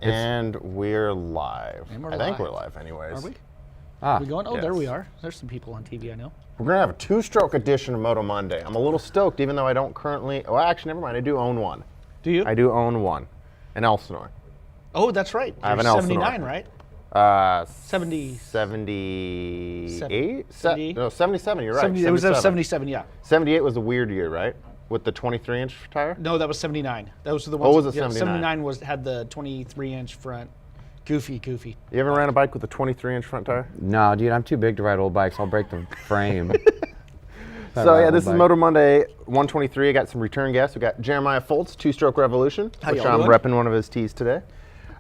And we're live. And we're I think live. we're live anyways. Are we? Ah, Are we going? Oh, yes. there we are. There's some people on TV I know. We're going to have a two-stroke edition of Moto Monday. I'm a little stoked, even though I don't currently... Well, actually, never mind. I do own one. Do you? I do own one. An Elsinore. Oh, that's right. I have You're an Elsinore. 79, right? 70. 78? 70? No, 77. You're right. 70, it was 77, yeah. 78 was a weird year, right? With the 23-inch tire? No, that was 79. Those were the ones. was it, yeah, 79? had the 23-inch front. Goofy. You ever ran a bike with a 23-inch front tire? no, dude, I'm too big to ride old bikes. I'll break the frame. So yeah, this is Moto Monday 123. I got some return guests. We got Jeremiah Fultz, Two-Stroke Revolution, How which y'all I'm doing? repping one of his tees today.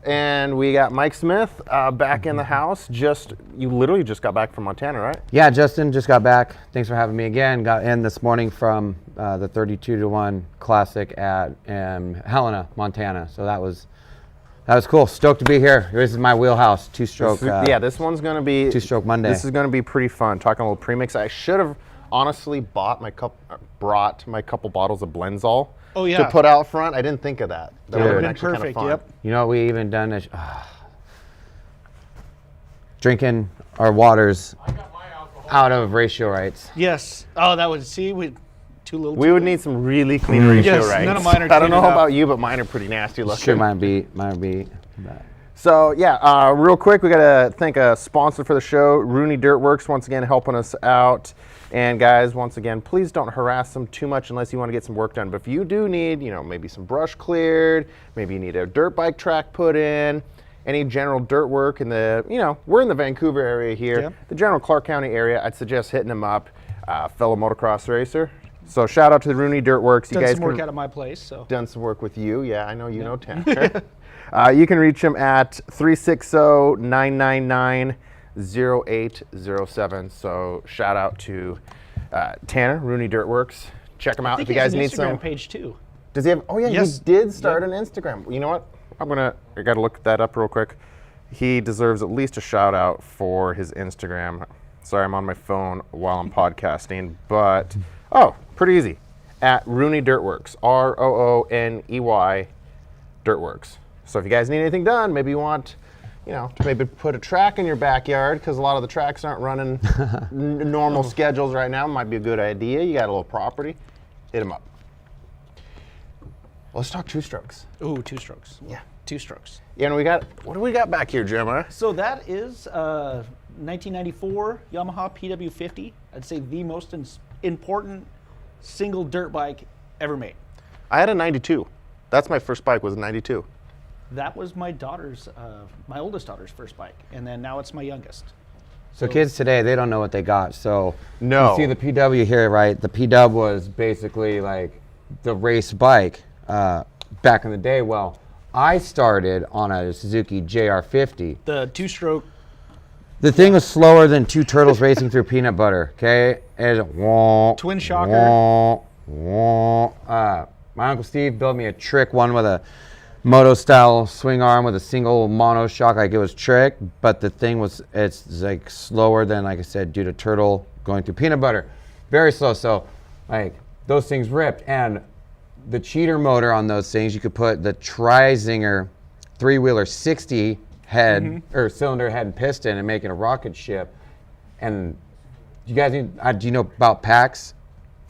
And we got Mike Smith back in the house. You literally just got back from Montana, right? Yeah, Justin just got back. Thanks for having me again. Got in this morning from the 32-1 Classic at Helena, Montana. So that was cool. Stoked to be here. This is my wheelhouse. Two-stroke. This one's going to be Two-stroke Monday. This is going to be pretty fun. Talking a little premix. I should have honestly brought my couple bottles of Blenzol. Oh, yeah. To put out front. I didn't think of that. That Dude. would have Been been actually perfect, kind of fun. yep. You know what we even done is drinking our waters out of ratio rights. Yes. Oh, that would we too little. We would need some really clean ratio Yes, rights. none of mine are I don't know cleaned up. about you, but mine are pretty nasty looking. Sure, might be. But So yeah, real quick, we gotta thank a sponsor for the show, Rooney Dirtworks, once again helping us out. And guys, once again, please don't harass them too much unless you want to get some work done. But if you do need, maybe some brush cleared, maybe you need a dirt bike track put in, any general dirt work in the, we're in the Vancouver area here, Yep. the general Clark County area, I'd suggest hitting them up, fellow motocross racer. So shout out to the Rooney Dirtworks. Done some work out of my place, so. Done some work with you. Yeah, I know you know Tanner. You can reach him at 360-999-0807. So shout out to Tanner, Rooney Dirtworks. Check him out I think if you guys he need has an Instagram some. page too. Does he have? Oh yeah, Yes. he did start an Instagram. You know what? I got to look that up real quick. He deserves at least a shout out for his Instagram. Sorry, I'm on my phone while I'm podcasting, but pretty easy. At Rooney Dirtworks, ROONEY Dirtworks. So if you guys need anything done, maybe you want, to maybe put a track in your backyard because a lot of the tracks aren't running normal schedules right now. Might be a good idea. You got a little property, hit them up. Let's talk two strokes. Ooh, two strokes. Yeah. Two strokes. Yeah, and what do we got back here, Jeremiah? So that is 1994 Yamaha PW50. I'd say the most important single dirt bike ever made. I had a 92. That's my first bike, was a 92. That was my oldest daughter's first bike, and then now it's my youngest. So kids today, they don't know what they got. So No. you see the PW here, right? The PW was basically like the race bike back in the day. Well, I started on a Suzuki JR50. The two-stroke. The thing was slower than two turtles racing through peanut butter. Okay, it's Twin shocker. My Uncle Steve built me a trick one with a moto style swing arm with a single mono shock, like it was trick, but the thing it's like slower than, like I said, due to turtle going through peanut butter. Very slow. So like those things ripped, and the cheater motor on those things, you could put the Tri-Zinger 3-wheeler 60 head or cylinder head and piston and make it a rocket ship. And you guys do you know about PAX?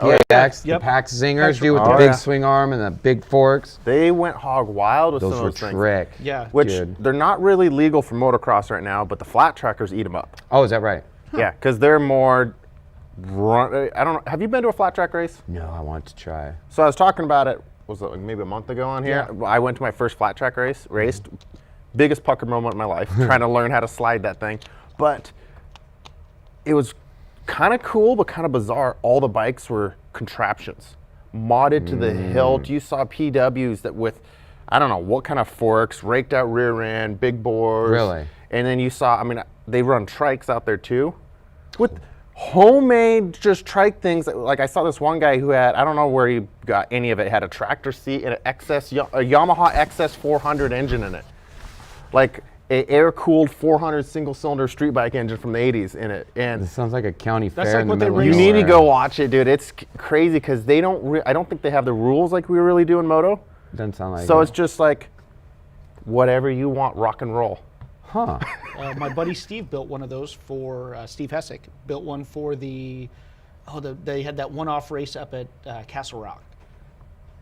Oh, PAX, yeah. the PAX Zingers, dude, with Oh, the big yeah. swing arm and the big forks. They went hog wild with Those some were of those things. trick. Yeah. Which Dude. they're not really legal for motocross right now, but the flat trackers eat them up. Oh, is that right? Yeah, because they're more I don't know. Have you been to a flat track race? No, I want to try. So I was talking about it, was it like maybe a month ago on here? Yeah. I went to my first flat track raced. Biggest pucker moment of my life, trying to learn how to slide that thing. But it was kind of cool, but kind of bizarre. All the bikes were contraptions, modded to the hilt. You saw PWs that with, I don't know what kind of forks, raked out rear end, big bores. Really? And then you saw, they run trikes out there too. With homemade just trike things. Like I saw this one guy who had, I don't know where he got any of it, had a tractor seat and a Yamaha XS 400 engine in it. Like a air-cooled 400 single-cylinder street bike engine from the 80s in it. And This sounds like a county That's fair like in the what they middle of you race. need to nowhere. go watch it, dude. It's crazy because they don't. I don't think they have the rules like we really do in moto. Doesn't sound like So it. it's just like whatever you want, rock and roll. Huh. My buddy Steve built one of those for Steve Hessick. Built one for they had that one-off race up at Castle Rock.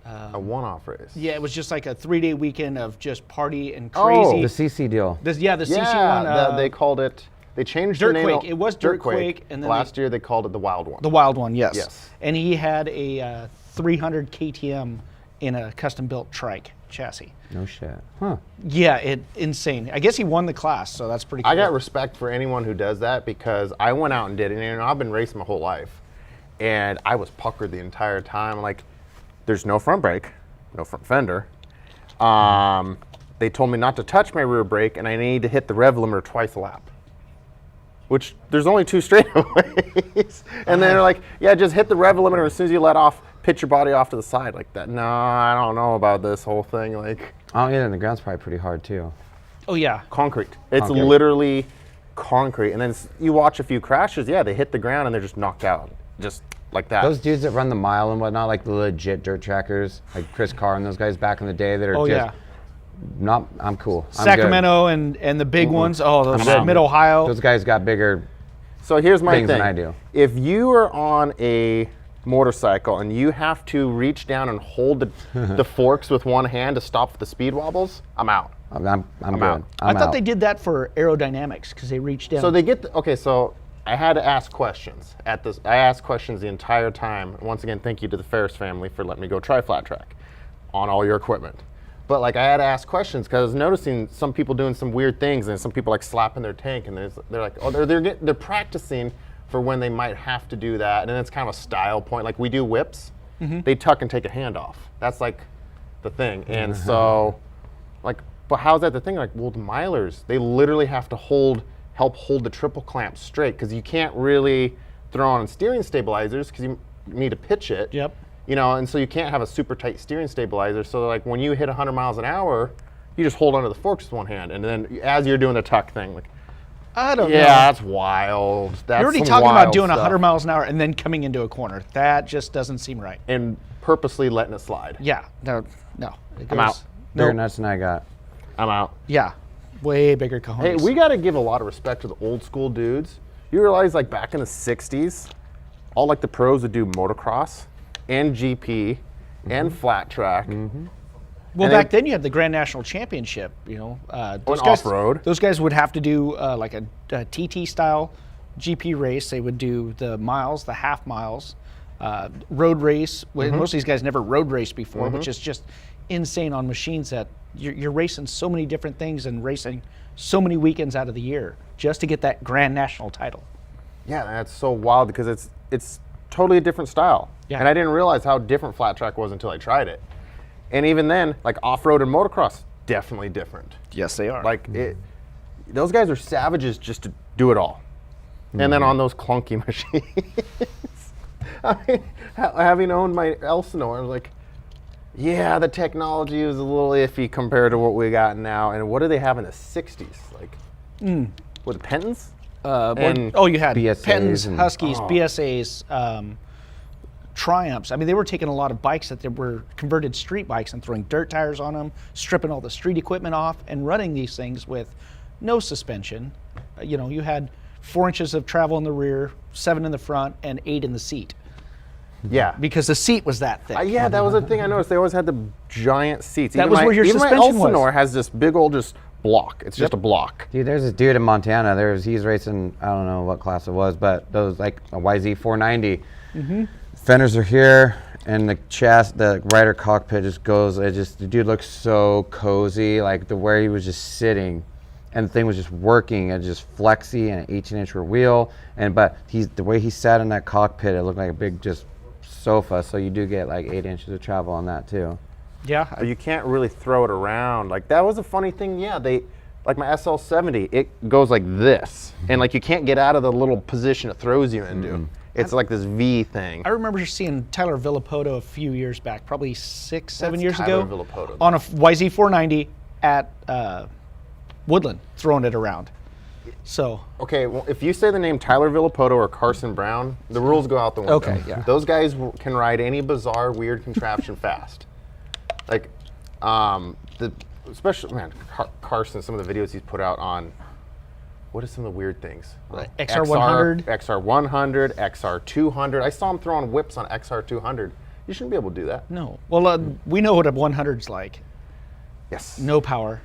A one-off race. Yeah, it was just like a 3-day weekend of just party and Oh, crazy. The CC deal. The CC one. They called it. They changed Dirt the name. Quake. It was Dirt Quake, and then last year they called it the Wild One. The Wild One, yes. Yes. And he had a 300 KTM in a custom-built trike chassis. No shit. Huh. Yeah, insane. I guess he won the class, so that's pretty cool. I got respect for anyone who does that because I went out and did it. And I've been racing my whole life, and I was puckered the entire time. Like, there's no front brake, no front fender. They told me not to touch my rear brake, and I need to hit the rev limiter twice a lap. Which there's only 2 straightaways. And they're like, yeah, just hit the rev limiter as soon as you let off, pitch your body off to the side like that. No, I don't know about this whole thing. Like, Oh yeah, and the ground's probably pretty hard too. Oh, yeah. concrete. It's Concrete. literally concrete. And then you watch a few crashes, yeah, they hit the ground and they're just knocked out. Just like that. Those dudes that run the mile and whatnot, like the legit dirt trackers, like Chris Carr and those guys back in the day that are Oh, just yeah. not. I'm cool. I'm Sacramento and the big ones. Oh, those I'm out. Mid-Ohio. good. Those guys got bigger. So here's my things thing. than I do. If you are on a motorcycle and you have to reach down and hold the forks with one hand to stop the speed wobbles, I'm out. I'm good. out. I I'm thought out. they did that for aerodynamics because they reached down. So they get okay. So I had to ask questions at this. I asked questions the entire time. Once again, thank you to the Ferris family for letting me go try flat track on all your equipment. But like I had to ask questions because I was noticing some people doing some weird things, and some people like slapping their tank, and they're like, oh, they're practicing for when they might have to do that, and then it's kind of a style point. Like we do whips, they tuck and take a hand off. That's like the thing, and so like. But how's that the thing? Like, well, the milers, they literally have to help hold the triple clamp straight because you can't really throw on steering stabilizers because you need to pitch it. Yep. You know, and so you can't have a super tight steering stabilizer. So like when you hit 100 miles an hour, you just hold onto the forks with one hand, and then as you're doing the tuck thing, like, I don't know. yeah, that's wild. That's You're already some talking about wild doing stuff. 100 miles an hour and then coming into a corner. That just doesn't seem right. And purposely letting it slide. Yeah. No. It I'm goes- out. Bigger No. nuts than I got. I'm out. Yeah. Way bigger cojones. Hey, we got to give a lot of respect to the old school dudes. You realize, like back in the '60s, all like the pros would do motocross and GP and flat track. Well, And back then- then you had the Grand National Championship. You know, those And guys, off-road. Those guys would have to do like a TT style GP race. They would do the miles, the half miles, road race. Most of these guys never road raced before, which is just insane on machines that you're racing so many different things and racing so many weekends out of the year just to get that Grand National title. Yeah, that's so wild because it's totally a different style. Yeah. And I didn't realize how different flat track was until I tried it. And even then, like off-road and motocross, definitely different. Yes, they are. Like those guys are savages just to do it all. And then on those clunky machines. I mean, having owned my Elsinore, I was like, yeah, the technology is a little iffy compared to what we got now. And what do they have in the 60s? Like, what, the Pentons? And you had BSAs Pentons, and- Huskies, BSAs, Triumphs. I mean, they were taking a lot of bikes that they were converted street bikes and throwing dirt tires on them, stripping all the street equipment off, and running these things with no suspension. You had 4 inches of travel in the rear, 7 in the front, and 8 in the seat Yeah. because the seat was that thick. Yeah, that was the thing I noticed. They always had the giant seats. That was where your even suspension my was. Elsinore has this big old just block. It's just a block. Dude, there's this dude in Montana. He's racing. I don't know what class it was, but those like a YZ 490. Fenders are here, and the rider cockpit just goes. The dude looks so cozy, like the where he was just sitting, and the thing was just working. It's just flexy and an 18-inch rear wheel, but the way he sat in that cockpit, it looked like a big just sofa. So you do get like 8 inches of travel on that too. Yeah. But you can't really throw it around. Like that was a funny thing. Yeah, like my SL70, it goes like this, and like you can't get out of the little position it throws you into. It's like this V thing. I remember seeing Tyler Villapoto a few years back, probably 6, 7 That's years Tyler ago, Villapoto. on a YZ 490 at Woodland, throwing it around. So Okay, well, if you say the name Tyler Villapoto or Carson Brown, the rules go out the window. Okay, yeah. Those guys can ride any bizarre, weird contraption fast. Like, especially, man, Carson, some of the videos he's put out on, what are some of the weird things? XR100. XR100, XR200. I saw him throwing whips on XR200. You shouldn't be able to do that. No. Well, we know what a 100's like. Yes. No power,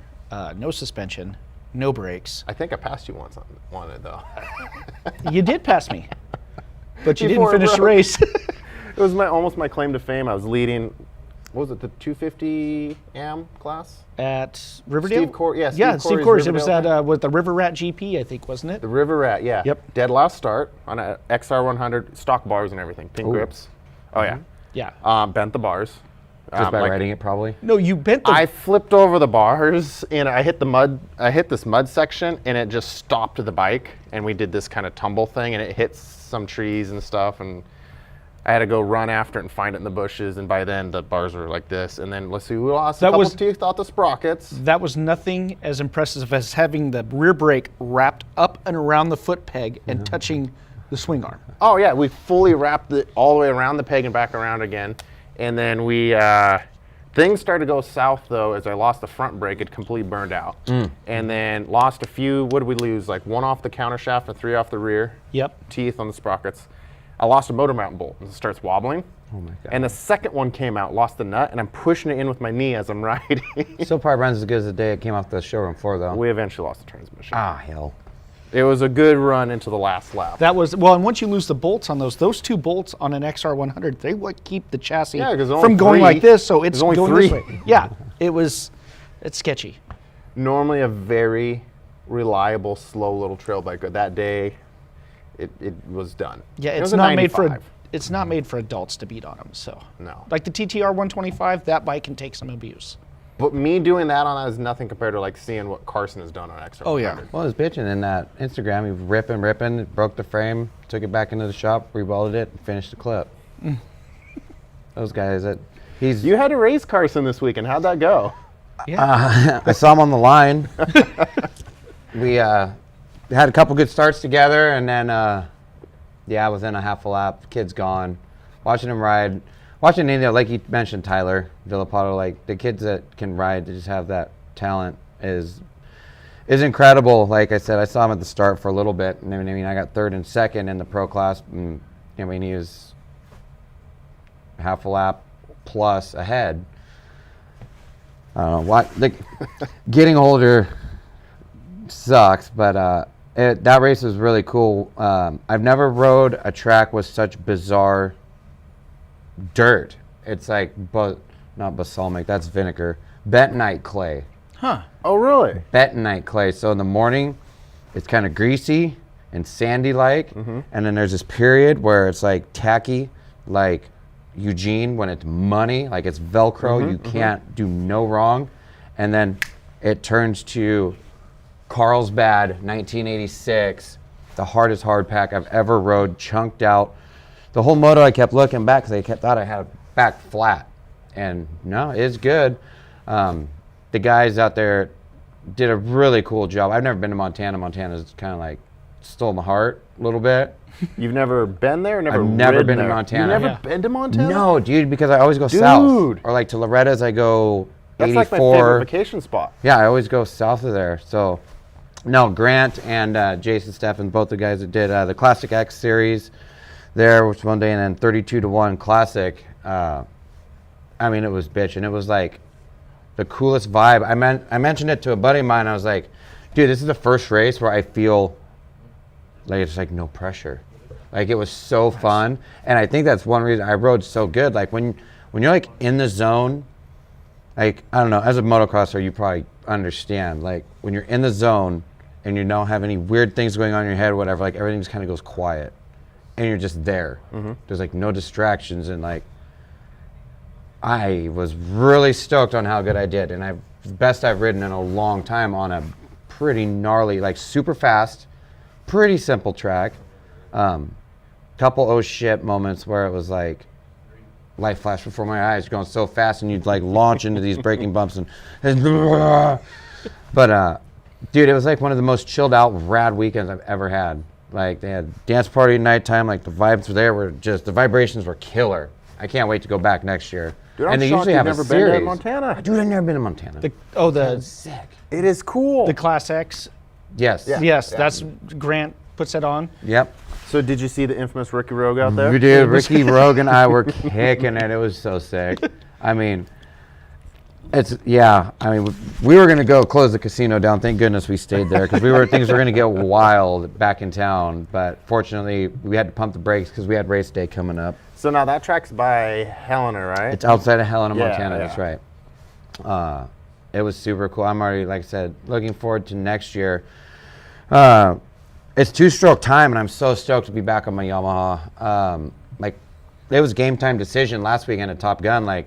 no suspension, no brakes. I think I passed you once on it, though. You did pass me, but you Before didn't it finish the broke. race. It was almost my claim to fame. I was leading, what was it, the 250 AM class? At Riverdale? Steve Corey, yeah, Steve Corey's Corey's. It was Riverdale at with the River Rat GP, I think, wasn't it? The River Rat, yeah. Yep. Dead last start on a XR100, stock bars and everything, pink grips. Oh, yeah. Yeah. Bent the bars. Just by riding it, probably. No, you bent the. I flipped over the bars and I hit the mud. I hit this mud section and it just stopped the bike. And we did this kind of tumble thing and it hit some trees and stuff. And I had to go run after it and find it in the bushes. And by then the bars were like this. And then let's see, we lost a couple teeth off the sprockets. That was nothing as impressive as having the rear brake wrapped up and around the foot peg and touching the swing arm. Oh yeah, we fully wrapped it all the way around the peg and back around again. And then we, things started to go south though as I lost the front brake. It completely burned out. And then lost a few, what did we lose? Like 1 off the counter shaft and 3 off the rear. Yep. Teeth on the sprockets. I lost a motor mount bolt and it starts wobbling. Oh my God. And the second one came out, lost the nut, and I'm pushing it in with my knee as I'm riding. Still probably runs as good as the day it came off the showroom floor, though. We eventually lost the transmission. Ah, hell. It was a good run into the last lap. That was, well, and once you lose the bolts on those 2 bolts on an XR100, they would keep the chassis Yeah, 'cause there's from only going 3. like this, so it's There's only going this 3. way. Yeah, it's sketchy. Normally a very reliable, slow little trail bike, but that day it was done. Yeah, It it's was a not made 95. it's not made for adults to beat on them. So No. like the TTR 125, that bike can take some abuse. But me doing that on that is nothing compared to like seeing what Carson has done on XR100. Oh, yeah. Well, it was bitching in that Instagram. He was ripping, broke the frame, took it back into the shop, rewelded it, and finished the clip. Those guys, You had to race Carson this weekend. How'd that go? Yeah. I saw him on the line. We had a couple good starts together, and then, within a half a lap, the kid's gone. Watching him ride, watching any, like you mentioned, Tyler Villapato, like the kids that can ride, they just have that talent is incredible. Like I said, I saw him at the start for a little bit, and I mean, I got 3rd and 2nd in the pro class, and I mean, he was half a lap plus ahead. I don't know what, getting older sucks, but that race was really cool. I've never rode a track with such bizarre dirt. It's like, not balsamic, that's vinegar. Bentonite clay. Huh. Oh, really? Bentonite clay. So in the morning, it's kind of greasy and sandy-like, and then there's this period where it's like tacky, like Eugene when it's money, like it's Velcro, you can't do no wrong. And then it turns to Carlsbad 1986, the hardest hard pack I've ever rode, chunked out. The whole moto I kept looking back because I thought I had it back flat. And no, it's good. The guys out there did a really cool job. I've never been to Montana. Montana's kind of like stole my heart a little bit. You've never been there? I've never ridden been to there? Montana. You've never Yeah. been to Montana? No, dude, because I always go south. Dude. Or like to Loretta's, I go That's 84. like my favorite vacation spot. Yeah, I always go south of there. So, no, Grant and Jason Steffen, both the guys that did the Classic X series there, which one day, and then 32-1 Classic. I mean, it was bitch, and it was like the coolest vibe. I mentioned it to a buddy of mine. I was like, dude, this is the first race where I feel like it's like no pressure. Like it was so fun, and I think that's one reason I rode so good. Like when you're like in the zone, like I don't know, as a motocrosser, you probably understand. Like when you're in the zone and you don't have any weird things going on in your head, or whatever. Like everything just kind of goes quiet, and you're just there. There's like no distractions, and like I was really stoked on how good I did, and best I've ridden in a long time on a pretty gnarly, like super fast, pretty simple track. Couple oh shit moments where it was like light flashed before my eyes, going so fast, and you'd like launch into these braking bumps and but dude, it was like one of the most chilled out rad weekends I've ever had. Like they had dance party at nighttime, like the vibes were there, were just the vibrations were killer. I can't wait to go back next year. Dude, I'm and they shocked usually you've have never a been to series. Montana. Dude, I've never been to Montana. The Sick. It is cool. Class X. Yes. Yeah. Yes, that's Grant puts that on. Yep. So did you see the infamous Ricky Rogue out there? We did. Ricky Rogue and I were kicking it. It was so sick. I mean, we were gonna go close the casino down. Thank goodness we stayed there because things were gonna get wild back in town. But fortunately, we had to pump the brakes because we had race day coming up. So now that track's by Helena, right? It's outside of Helena, Yeah, Montana. yeah. That's right. It was super cool. I'm already, like I said, looking forward to next year. It's two-stroke time, and I'm so stoked to be back on my Yamaha. It was game time decision last weekend at Top Gun. I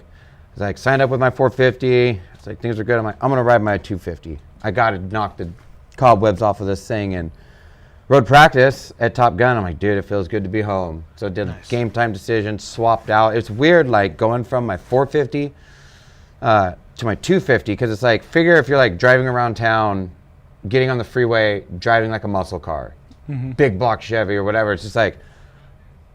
was signed up with my 450. It's like things are good. I'm like, I'm gonna ride my 250. I gotta knock the cobwebs off of this thing. And road practice at Top Gun, I'm like, dude, it feels good to be home. So did game time decision, swapped out. It's weird, going from my 450 to my 250, because it's figure if you're driving around town, getting on the freeway, driving like a muscle car, big block Chevy or whatever. It's just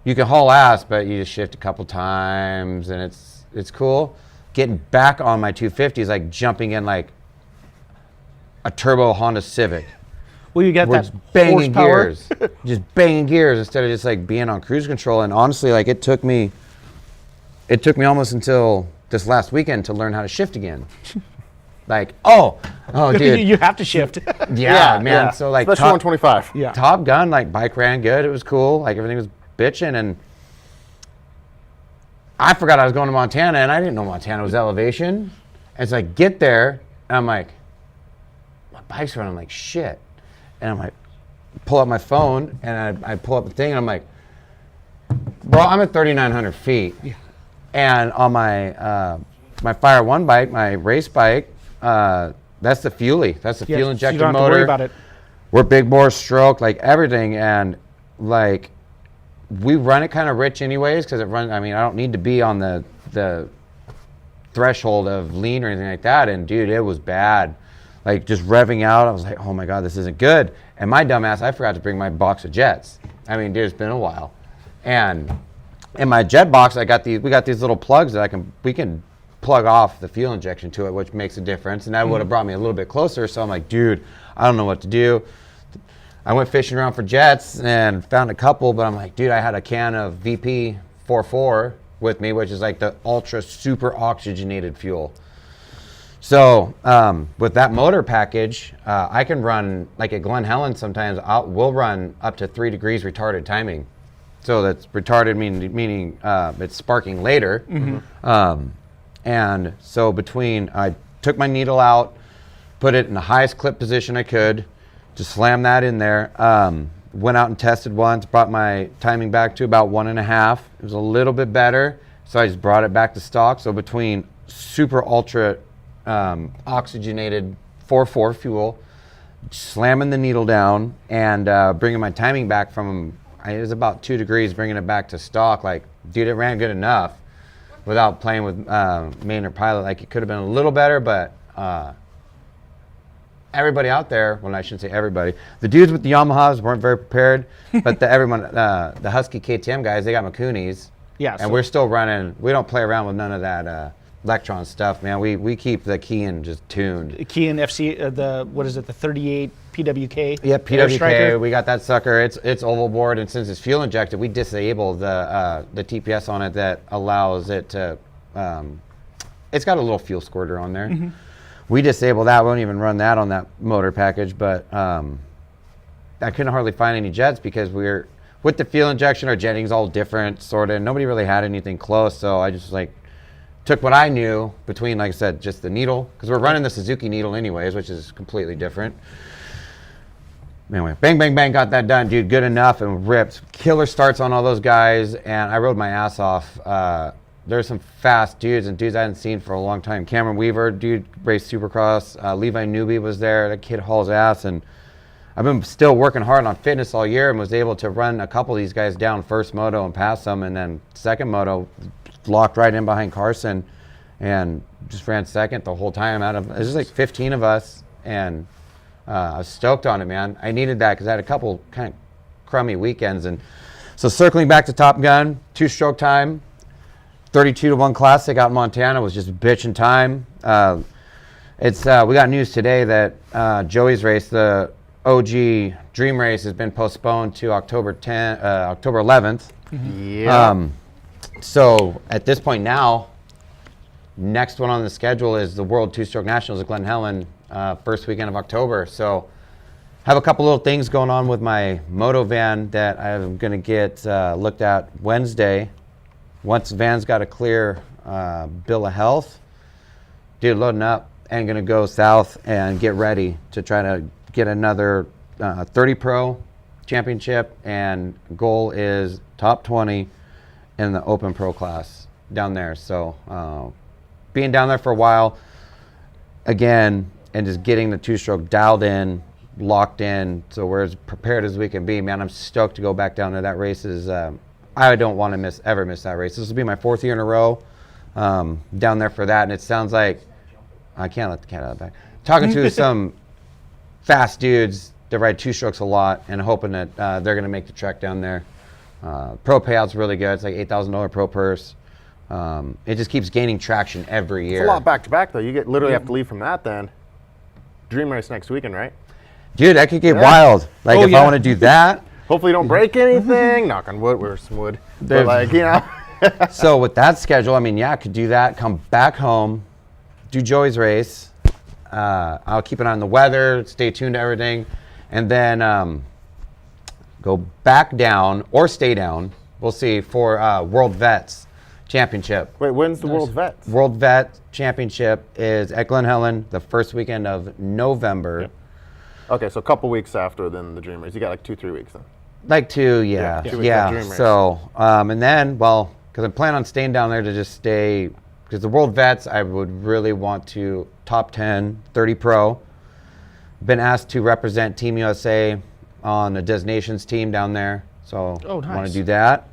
you can haul ass, but you just shift a couple times, and it's cool. Getting back on my 250 is like jumping in a turbo Honda Civic. Well, you got We're that just banging horsepower. gears, just banging gears instead of just being on cruise control. And honestly, it took me almost until this last weekend to learn how to shift again. Dude, You have to shift. yeah, man. So especially 125. Yeah. Top Gun, bike ran good. It was cool. Everything was bitching, and I forgot I was going to Montana, and I didn't know Montana was elevation. And so I get there, and I'm like, my bike's running like shit. And I'm pull up my phone, and I pull up the thing, and I'm like, bro, I'm at 3,900 feet. Yeah. And on my my Fire One bike, my race bike, that's the Fuelie. That's the fuel injector you don't have motor. to worry about it. We're big bore stroke, everything, and we run it kind of rich anyways because it runs. I mean, I don't need to be on the threshold of lean or anything like that. And dude, it was bad. Just revving out, I was like, oh my god, this isn't good. And my dumbass, I forgot to bring my box of jets. I mean, dude, it's been a while. And in my jet box, we got these little plugs that we can plug off the fuel injection to it, which makes a difference. And that would have brought me a little bit closer. So I'm like, dude, I don't know what to do. I went fishing around for jets and found a couple, but I'm like, dude, I had a can of VP 44 with me, which is the ultra super oxygenated fuel. So with that motor package, I can run, at Glen Helen sometimes, we'll run up to 3 degrees retarded timing. So that's retarded meaning it's sparking later. And so I took my needle out, put it in the highest clip position I could, just slammed that in there. Went out and tested once, brought my timing back to about 1.5. It was a little bit better, so I just brought it back to stock. So between super ultra oxygenated 4.4 fuel, slamming the needle down, and bringing my timing back from, it was about 2 degrees, bringing it back to stock. Dude, it ran good enough without playing with main or pilot. It could have been a little better, but everybody out there, well, I shouldn't say everybody, the dudes with the Yamahas weren't very prepared, but the Husky KTM guys, they got Makunis. Yeah. And we're still running. We don't play around with none of that Electron stuff, man. We keep the Kean just tuned. Kean FC, the 38 PWK? Yeah, Air Striker? PWK. We got that sucker. It's oval board, and since it's fuel injected, we disable the TPS on it that allows it to. It's got a little fuel squirter on there. We disable that. We won't even run that on that motor package, but I couldn't hardly find any jets because with the fuel injection, our jetting's all different, sort of. Nobody really had anything close, so I just took what I knew between, like I said, just the needle, because we're running the Suzuki needle anyways, which is completely different. Anyway, bang, bang, bang, got that done, dude. Good enough and ripped. Killer starts on all those guys, and I rode my ass off. There's some fast dudes and dudes I hadn't seen for a long time. Cameron Weaver, dude, raced Supercross. Levi Newby was there. That kid hauls ass, and I've been still working hard on fitness all year and was able to run a couple of these guys down first moto and pass them, and then second moto locked right in behind Carson and just ran second the whole time. There's just 15 of us, and I was stoked on it, man. I needed that because I had a couple kind of crummy weekends. And so circling back to Top Gun, 2-stroke time, 32-1 Classic out in Montana was just bitchin' time. We got news today that Joey's race, the OG Dream Race, has been postponed to October 11th. Yeah. So at this point now, next one on the schedule is the World Two-Stroke Nationals at Glen Helen, first weekend of October. So have a couple little things going on with my moto van that I'm going to get looked at Wednesday. Once the van's got a clear bill of health, dude, loading up and going to go south and get ready to try to get another 30 Pro championship, and goal is top 20 in the Open Pro class down there. So being down there for a while again and just getting the two-stroke dialed in, locked in, so we're as prepared as we can be. Man, I'm stoked to go back down there. That race is I don't want to ever miss that race. This will be my 4th year in a row down there for that, and it sounds like I can't let the cat out of the bag. Talking to some fast dudes that ride two-strokes a lot and hoping that they're going to make the trek down there. Pro payout's really good. It's like $8,000 pro purse. It just keeps gaining traction every year. It's a lot back-to-back, though. You literally have to leave from that then. Dream Race next weekend, right? Dude, that could get wild. Like, I want to do that. Hopefully you don't break anything. Knock on wood. Where's some wood? But like, you know. So with that schedule, I mean, yeah, I could do that. Come back home, do Joey's race. I'll keep an eye on the weather, stay tuned to everything, and then go back down or stay down. We'll see for World Vets Championship. Wait, when's the World Vets? World Vet Championship is at Glen Helen the first weekend of November. Yep. Okay, so a couple weeks after then the Dream Race. You got like 2-3 weeks then. Like 2, yeah. 2 weeks after Dream Race. So, and then, well, because I plan on staying down there to just stay, because the World Vets, I would really want to top 10, 30 Pro. Been asked to represent Team USA on the Designations team down there, so I want to do that.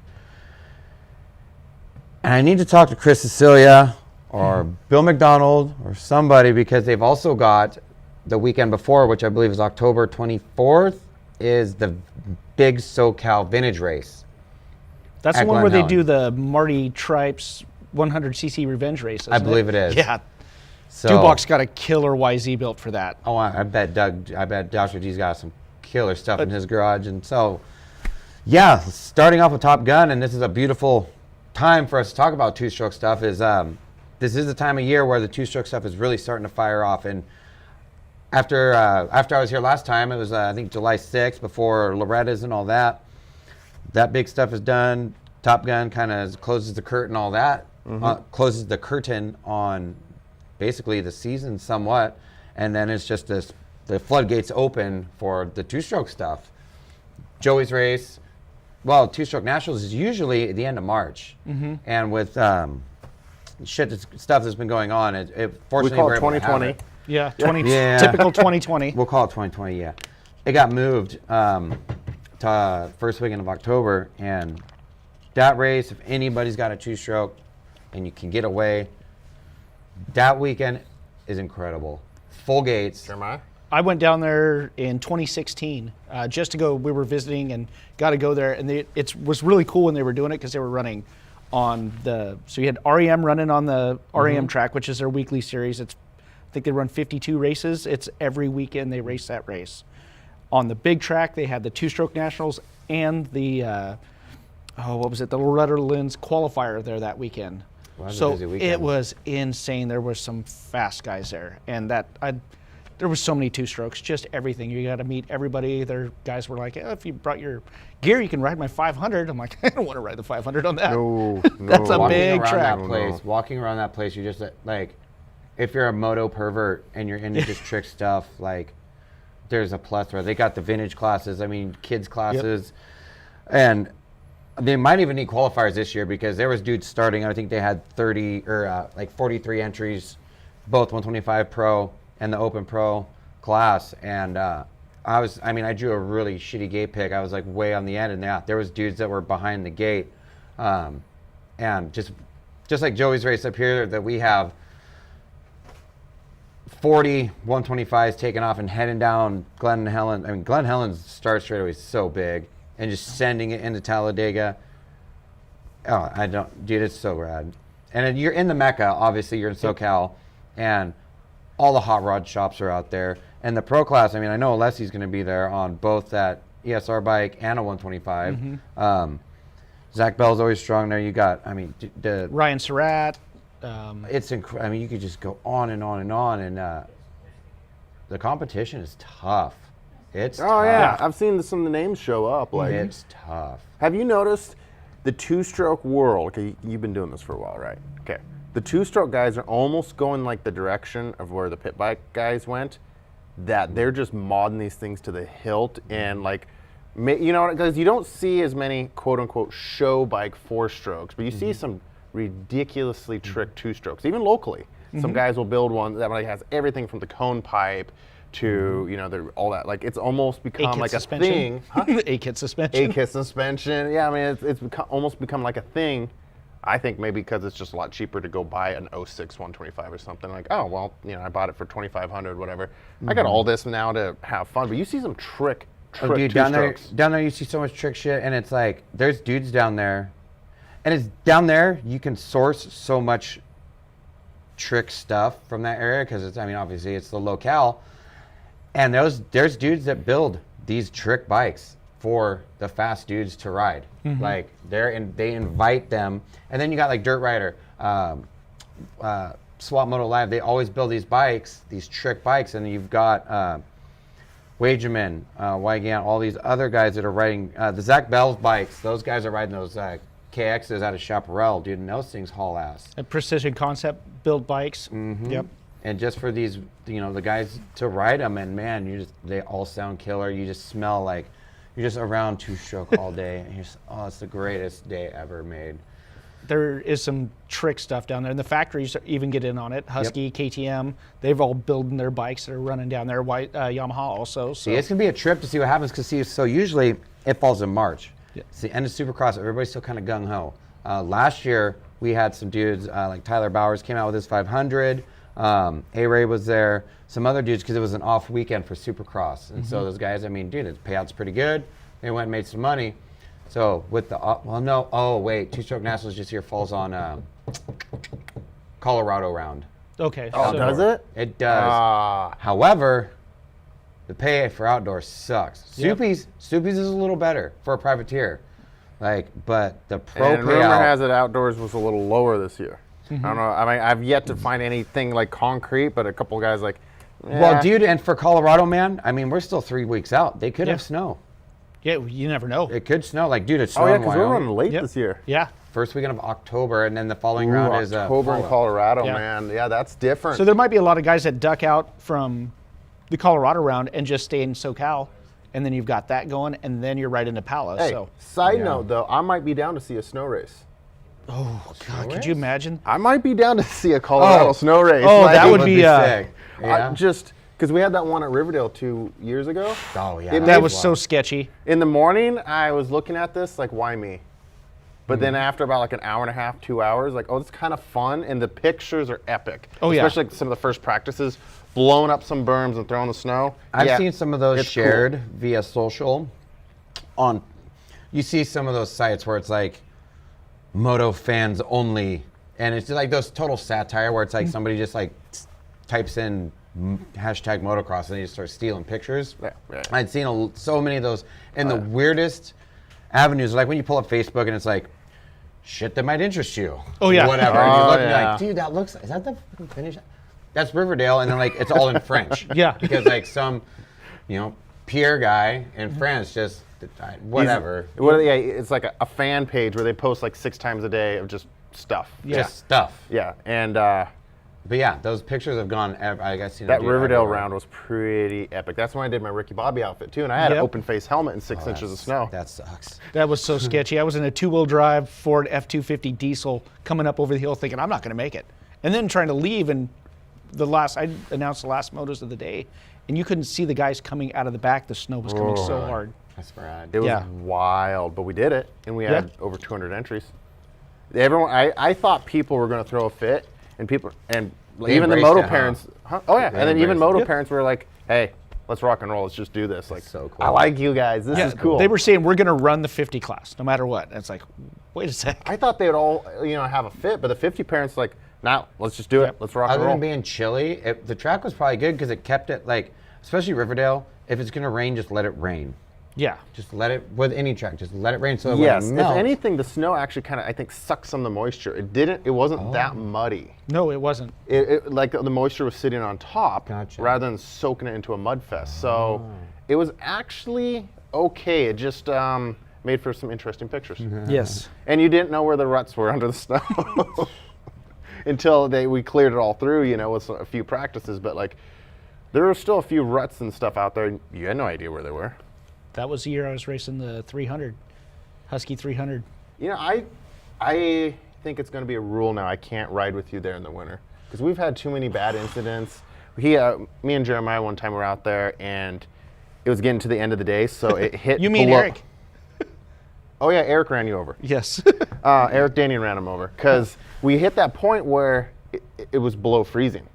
And I need to talk to Chris Cecilia or Bill McDonald or somebody, because they've also got the weekend before, which I believe is October 24th, is the big SoCal Vintage Race. That's the one where they do the Marty Tripes 100cc Revenge Race, isn't I believe it is. Yeah. So, Dubach's got a killer YZ built for that. Oh, I bet Dr. G's got some killer stuff in his garage. And so, yeah, starting off with Top Gun, and this is a beautiful time for us to talk about two-stroke stuff, is this is the time of year where the two-stroke stuff is really starting to fire off. And after I was here last time, it was I think July 6th, before Loretta's and all that. That big stuff is done. Top Gun kind of closes the curtain, all that. Closes the curtain on basically the season somewhat, and then it's just the floodgates open for the two-stroke stuff. Joey's race, well, Two-Stroke Nationals is usually at the end of March, and with stuff that's been going on, fortunately we call we're it able to have 2020. it. Yeah, typical 2020. We'll call it 2020, yeah. It got moved to first weekend of October, and that race, if anybody's got a two-stroke and you can get away, that weekend is incredible. Full gates. Jeremiah? I went down there in 2016 just to go. We were visiting and got to go there, and it was really cool when they were doing it, because they were running on so you had REM running on the REM track, which is their weekly series. I think they run 52 races. It's every weekend they race that race. On the big track, they had the Two-Stroke Nationals and the what was it? The Loretta Lynn's qualifier there that weekend. Well, so it was insane. There was some fast guys there, and there was so many two-strokes, just everything. You got to meet everybody. Their guys were like, if you brought your gear, you can ride my 500. I'm like, I don't want to ride the 500 on that. No, That's a big track. Walking around that place, you're just like, if you're a moto pervert and you're into just trick stuff, like, there's a plethora. They got the vintage classes, kids classes, and they might even need qualifiers this year, because there was dudes starting. I think they had 30 or 43 entries, both 125 Pro and the Open Pro class. And I drew a really shitty gate pick. I was like way on the end, and there was dudes that were behind the gate, and just like Joey's race up here that we have. 40 125s taking off and heading down Glen Helen. Glen Helen's start straightaway is so big, and just sending it into Talladega. Oh, dude, it's so rad. and you're in the Mecca, obviously you're in SoCal, and all the hot rod shops are out there. And the pro class, I mean, I know Alessi's going to be there on both that ESR bike and a 125. Zach Bell's always strong there. You got, I mean, Ryan Surratt. it's I mean, you could just go on and on and on, and the competition is tough. It's Oh tough. yeah, I've seen some of the names show up. Like, It's tough. have you noticed the two-stroke world? Okay, you've been doing this for a while, right? Okay, the two-stroke guys are almost going like the direction of where the pit bike guys went. That they're just modding these things to the hilt, and like, you know, because you don't see as many quote-unquote show bike four-strokes, but you see some ridiculously tricked two-strokes, even locally. Some guys will build one that like has everything from the cone pipe to you know all that. Like it's almost become like a thing. Huh? A-kit suspension. A-kit suspension. Yeah, I mean it's almost become like a thing. I think maybe because it's just a lot cheaper to go buy an 06 125 or something. Like, oh well, you know, I bought it for $2,500, whatever. I got all this now to have fun. But you see some trick Oh, dude, down two-strokes. there you see so much trick shit, and it's like there's dudes down there, and it's down there you can source so much trick stuff from that area because it's, I mean, obviously it's the locale, and there's dudes that build these trick bikes for the fast dudes to ride. Like they invite them, and then you got like Dirt Rider, Swap Moto Live. They always build these bikes, these trick bikes, and you've got Wageman, Wygant, all these other guys that are riding the Zach Bell's bikes. Those guys are riding those KXs out of Chaparral, dude, and those things haul ass. And Precision Concept build bikes. Yep. And just for these, you know, the guys to ride them, and man, they all sound killer. You just smell like you're just around two-stroke all day, and you're just, oh, it's the greatest day ever made. There is some trick stuff down there, and the factories even get in on it. Husky, KTM, they've all building their bikes that are running down there. Yamaha also. So See, it's gonna be a trip to see what happens, because so usually it falls in March. It's the end of Supercross. Everybody's still kind of gung ho. Last year we had some dudes like Tyler Bowers came out with his 500. A-Ray was there. Some other dudes, because it was an off weekend for Supercross, and so those guys, I mean, dude, the payout's pretty good. They went and made some money. So with the Two-Stroke Nationals this year falls on Colorado round. okay. Oh, so does it? It does. However, the pay for outdoors sucks. Stuppies is a little better for a privateer, but the pro And rumor payout. has it outdoors was a little lower this year. I don't know. I mean, I've yet to find anything like concrete, but a couple guys like. Well, dude, and for Colorado, man, I mean, we're still 3 weeks out. They could have snow. Yeah, you never know. It could snow. Like, dude, it's Oh snowing yeah, in because we're Wyoming. running late Yep. this year. Yeah. First weekend of October, and then the following round is October in fall. Colorado, Yeah. man. Yeah, that's different. So there might be a lot of guys that duck out from the Colorado round and just stay in SoCal, and then you've got that going, and then you're right into Palace. hey, So, side note though, I might be down to see a snow race. God, could you imagine? I might be down to see a Colorado snow race. Oh, Like, that would be sick. Yeah. just because we had that one at Riverdale 2 years ago. Oh yeah. It That was so sketchy. In the morning, I was looking at this like, why me? But then after about like an hour and a half, 2 hours, like, oh, it's kind of fun, and the pictures are epic. Oh, yeah. Especially like some of the first practices, blowing up some berms and throwing the snow. I've Yeah, seen some of those it's shared cool. via social. You see some of those sites where it's like moto fans only, and it's just like those total satire where it's like somebody just like types in hashtag motocross and they just start stealing pictures. Yeah. I'd seen so many of those in the weirdest avenues, like when you pull up Facebook and it's like shit that might interest you. Oh, yeah. Whatever. And you Oh, look and you're yeah. like, dude, that looks, is that the finish? That's Riverdale, and then like it's all in French. Yeah. Because like some, Pierre guy in France just whatever. Yeah, it's like a fan page where they post like 6 times a day of just stuff. Just stuff. Yeah, and But yeah, those pictures have gone. I got seen that Riverdale round was pretty epic. That's when I did my Ricky Bobby outfit too, and I had an Yep. open face helmet and 6 inches of snow. That sucks. That was so sketchy. I was in a 2-wheel drive Ford F-250 diesel coming up over the hill thinking, I'm not going to make it. And then trying to leave, and I announced the last motos of the day, and you couldn't see the guys coming out of the back. The snow was coming so hard. That's rad. It was Yeah. wild, but we did it, and we had Yeah. over 200 entries. Everyone, I thought people were going to throw a fit, and They even the embraced moto it, huh? parents. Huh? Oh yeah, and then even embraced moto it. parents were like, "Hey, let's rock and roll. Let's just do this." Like, so cool. I like you guys. This is cool. They were saying we're going to run the 50 class no matter what. And it's like, Wait a sec. I thought they would all, have a fit, but the 50 parents like, nah, let's just do it. Let's rock and Other roll. than being chilly, the track was probably good because it kept it like, especially Riverdale. If it's gonna rain, just let it rain. Yeah. Just let it with any track. Just let it rain so it Yes, wouldn't if melt. anything, the snow actually kind of, I think, sucked some of the moisture. It wasn't that muddy. No, it wasn't. It like the moisture was sitting on top Gotcha. rather than soaking it into a mud fest. So it was actually okay. It just made for some interesting pictures. Yes. And you didn't know where the ruts were under the snow until we cleared it all through, with a few practices. But like, there were still a few ruts and stuff out there. You had no idea where they were. That was the year I was racing the 300, Husky 300. I think it's going to be a rule now. I can't ride with you there in the winter because we've had too many bad incidents. Me and Jeremiah one time were out there and it was getting to the end of the day, so it hit. You mean below- Eric? Oh yeah, Eric ran you over. Yes. Eric Danian ran him over because we hit that point where it was below freezing.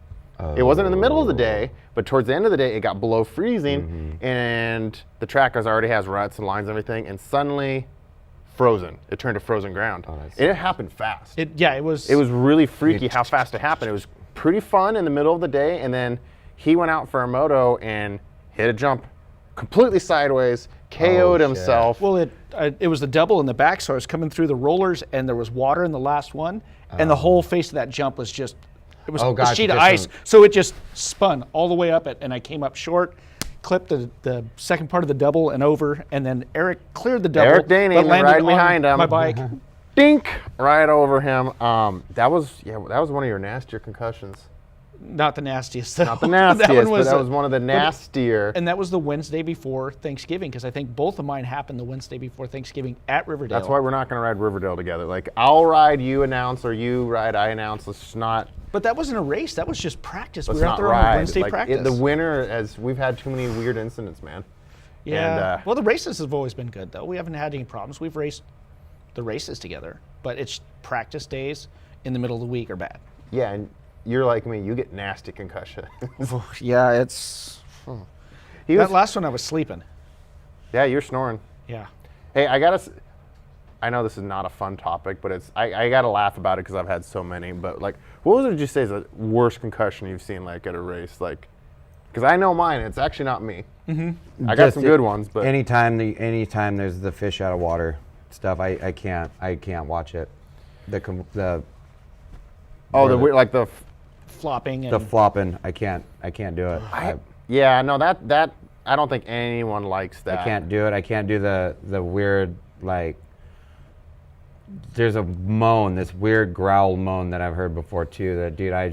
It wasn't in the middle of the day, but towards the end of the day, it got below freezing, and the track already has ruts and lines and everything, and suddenly frozen. It turned to frozen ground. It happened fast. It was. It was really freaky how fast it happened. It was pretty fun in the middle of the day, and then he went out for a moto and hit a jump completely sideways, KO'd shit. himself. Well, it was the double in the back, so I was coming through the rollers, and there was water in the last one, and the whole face of that jump was just. It was a sheet of ice, so it just spun all the way up it, and I came up short, clipped the second part of the double and over, and then Eric cleared the double. Eric Daney but landed riding on behind him. my bike. Dink! Right over him. That was one of your nastier concussions. Not the nastiest. Though. Not the nastiest, that one but that was one of the nastier. And that was the Wednesday before Thanksgiving, because I think both of mine happened the Wednesday before Thanksgiving at Riverdale. That's why we're not going to ride Riverdale together. Like, I'll ride, you announce, or you ride, I announce. Let's just not. But that wasn't a race. That was just practice. Let's We were out not there on ride. a Wednesday Like, practice. the winter, as we've had too many weird incidents, man. Yeah. And, well, the races have always been good, though. We haven't had any problems. We've raced the races together, but it's practice days in the middle of the week are bad. Yeah, and you're like me. You get nasty concussion. Yeah, it's. He That was, last one I was sleeping. yeah, you're snoring. Yeah. Hey, I know this is not a fun topic, but I gotta laugh about it because I've had so many. But like, what would you say is the worst concussion you've seen like at a race? Like, because I know mine. It's actually not me. I got some good ones, but anytime there's the fish out of water stuff, I can't watch it. The like the Flopping and the flopping, I can't do it. yeah, no, that I don't think anyone likes that. I can't do it. I can't do the weird, like, there's a moan, this weird growl moan that I've heard before too. That, dude, I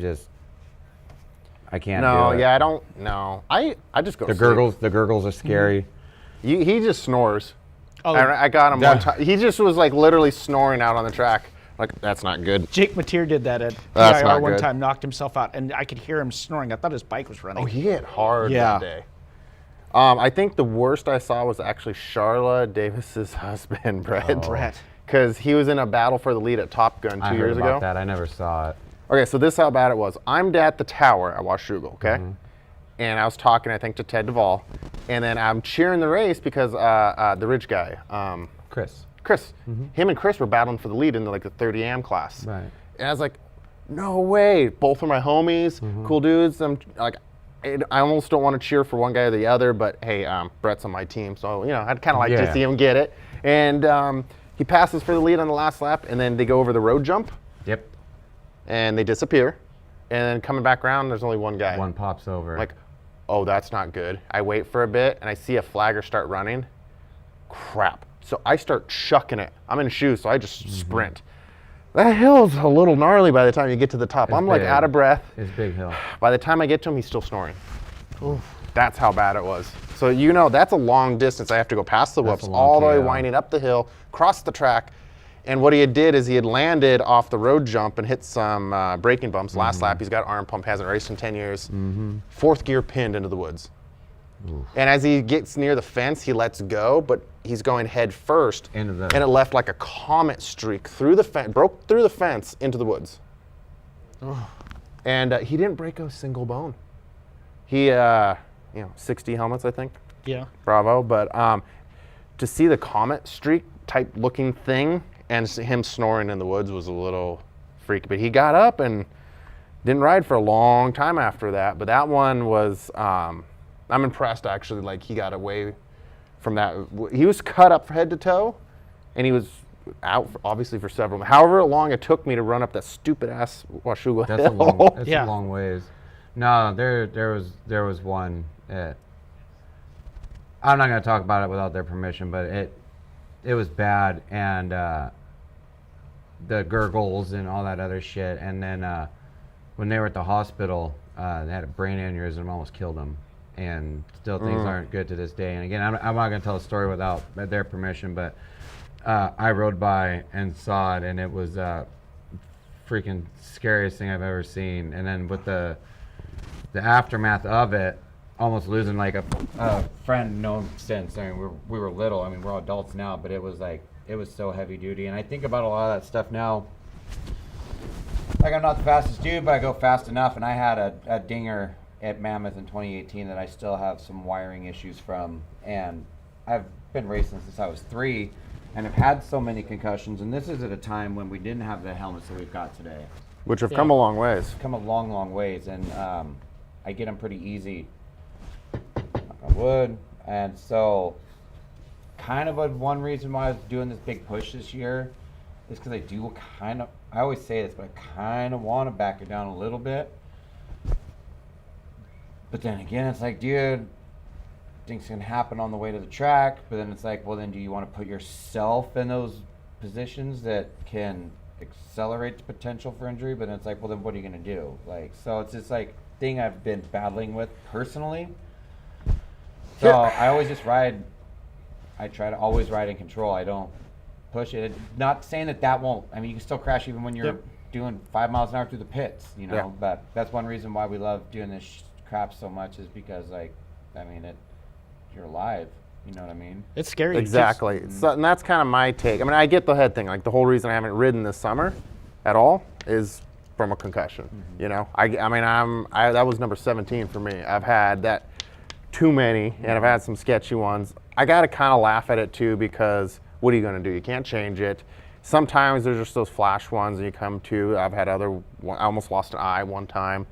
can't No, do it. yeah, I don't. No, I just go. The to sleep. gurgles are scary. He just snores. Oh. I got him Yeah. one time. He just was like literally snoring out on the track. Like, that's not good. Jake Mateer did that at That's PIR not one good. time, knocked himself out, and I could hear him snoring. I thought his bike was running. Oh, he hit hard Yeah. that day. I think the worst I saw was actually Charla Davis's husband, Brett. Brett. Because he was in a battle for the lead at Top Gun 2 I heard years about ago. that. I never saw it. Okay, so this is how bad it was. I'm at the tower. I watched Shugal, okay? And I was talking, I think, to Ted Duvall. And then I'm cheering the race because the Ridge guy, Chris. him and Chris were battling for the lead in the 30 AM class. Right. And I was like, no way. Both are my homies, cool dudes. I'm like, I almost don't want to cheer for one guy or the other, but hey, Brett's on my team, so I'd kind of like to Yeah. see him get it. And he passes for the lead on the last lap, and then they go over the road jump, Yep. and they disappear. And then coming back around, there's only one guy. One pops over. I'm like, oh, that's not good. I wait for a bit, and I see a flagger start running. Crap. So I start chucking it. I'm in shoes, so I just sprint. That hill's a little gnarly by the time you get to the top. It's I'm like big. out of breath. It's Big Hill. By the time I get to him, he's still snoring. That's how bad it was. So that's a long distance. I have to go past the whoops, a long all the way KO. winding up the hill, cross the track. And what he had did is he had landed off the road jump and hit some braking bumps last lap. He's got arm pump, hasn't raced in 10 years. Fourth gear pinned into the woods. And as he gets near the fence, he lets go, but he's going head first. Into the- And it left like a comet streak through the fence, broke through the fence into the woods. And he didn't break a single bone. He, 60 helmets, I think. Yeah. Bravo. But to see the comet streak type looking thing and him snoring in the woods was a little freaky. But he got up and didn't ride for a long time after that. But that one was, I'm impressed actually. Like he got away from that. He was cut up head to toe, and he was out obviously for several. However long it took me to run up that stupid ass Washougal That's hill. a long ways. No, there was one. I'm not going to talk about it without their permission, but it was bad, and the gurgles and all that other shit. And then when they were at the hospital, they had a brain aneurysm, almost killed them. And still things aren't good to this day. And again, I'm not going to tell a story without their permission, but I rode by and saw it, and it was freaking scariest thing I've ever seen. And then with the aftermath of it, almost losing like a friend known since. I mean, we were little. I mean, we're all adults now, but it was so heavy duty. And I think about a lot of that stuff now. Like, I'm not the fastest dude, but I go fast enough. And I had a dinger at Mammoth in 2018 that I still have some wiring issues from. And I've been racing since I was 3 and have had so many concussions. And this is at a time when we didn't have the helmets that we've got today. Which have come a long ways. Come a long, long ways. And I get them pretty easy. Knock on wood. And so kind of one reason why I was doing this big push this year is because I do kind of, I always say this, but I kind of want to back it down a little bit. But then again, it's like, dude, things can happen on the way to the track. But then it's like, well, then do you want to put yourself in those positions that can accelerate the potential for injury? But then it's like, well, then what are you going to do? Like, so it's this like thing I've been battling with personally. So I always just ride. I try to always ride in control. I don't push it. Not saying that won't. I mean, you can still crash even when you're doing 5 miles an hour through the pits, you know. Yeah. But that's one reason why we love doing this crap so much is because, like, I mean, you're alive. You know what I mean? It's scary. Exactly. So, and that's kind of my take. I mean, I get the head thing. Like, the whole reason I haven't ridden this summer at all is from a concussion. Mm-hmm. You know, I mean, that was number 17 for me. I've had that too many, and I've had some sketchy ones. I got to kind of laugh at it too, because what are you going to do? You can't change it. Sometimes there's just those flash ones and you come to. I've had I almost lost an eye one time.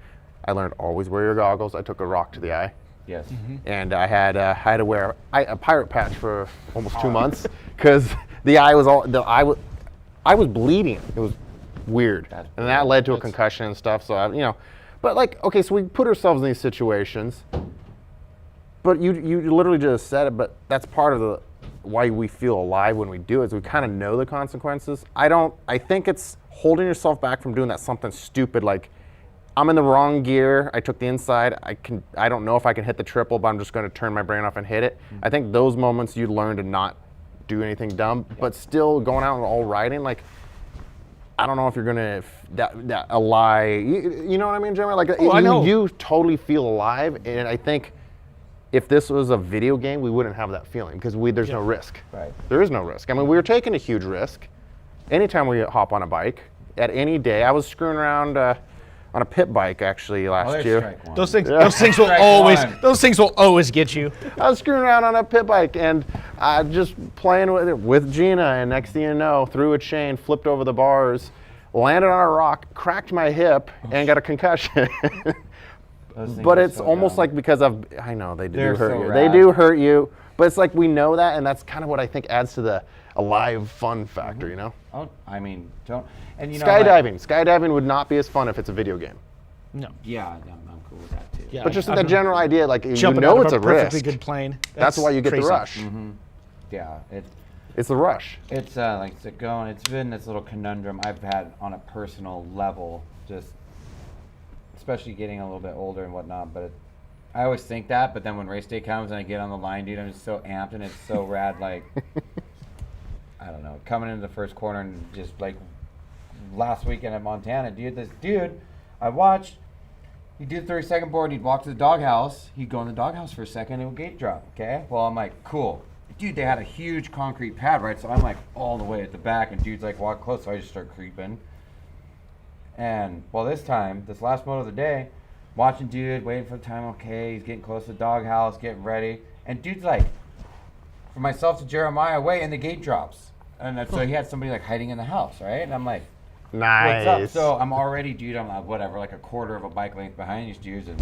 I learned always wear your goggles. I took a rock to the eye. Yes. Mm-hmm. And I had to wear a pirate patch for almost 2 months because the eye was I was bleeding. It was weird, and that led to a concussion and stuff. So but like, okay, so we put ourselves in these situations. But you literally just said it. But that's part of why we feel alive when we do it. Is we kind of know the consequences. I think it's holding yourself back from doing that something stupid like, I'm in the wrong gear. I took the inside. I don't know if I can hit the triple, but I'm just going to turn my brain off and hit it. Mm-hmm. I think those moments you learn to not do anything dumb, but still going out and all riding. Like, I don't know if you're going to a lie. You know what I mean, Jeremy? Like, I know. You totally feel alive, and I think if this was a video game, we wouldn't have that feeling because there's no risk. Right. There is no risk. I mean, we were taking a huge risk. Anytime we hop on a bike, at any day, I was screwing around on a pit bike actually last year. Those things will always get you. I was screwing around on a pit bike and just playing with Gina, and next thing you know, threw a chain, flipped over the bars, landed on a rock, cracked my hip, and got a concussion. But it's so almost like because I know they do hurt you. They do hurt you, but it's like we know that, and that's kind of what I think adds to the alive fun factor, you know? Oh, I mean, and skydiving would not be as fun if it's a video game. No. Yeah, I'm cool with that too. Yeah, but just the general idea, like it's a risk. Perfectly good plane. That's why you get crazy. the rush. Mm-hmm. Yeah, it's the rush. It's like it's been this little conundrum I've had on a personal level, just especially getting a little bit older and whatnot. But I always think that, but then when race day comes and I get on the line, dude, I'm just so amped and it's so rad. Like, I don't know, coming into the first corner and just like last weekend at Montana, this dude I watched, he'd do the 30-second board, he'd walk to the doghouse, he'd go in the doghouse for a second, and it would gate drop, okay? Well, I'm like, cool. Dude, they had a huge concrete pad, right? So I'm like all the way at the back, and dude's like walk close, so I just start creeping. And well, this last moto of the day, watching dude, waiting for the time, okay, he's getting close to the doghouse, getting ready, and dude's like, from myself to Jeremiah, wait, and the gate drops. so he had somebody like hiding in the house, right? And I'm like, Nice. what's up? So I'm already, dude, I'm like, whatever, like a quarter of a bike length behind these dudes. And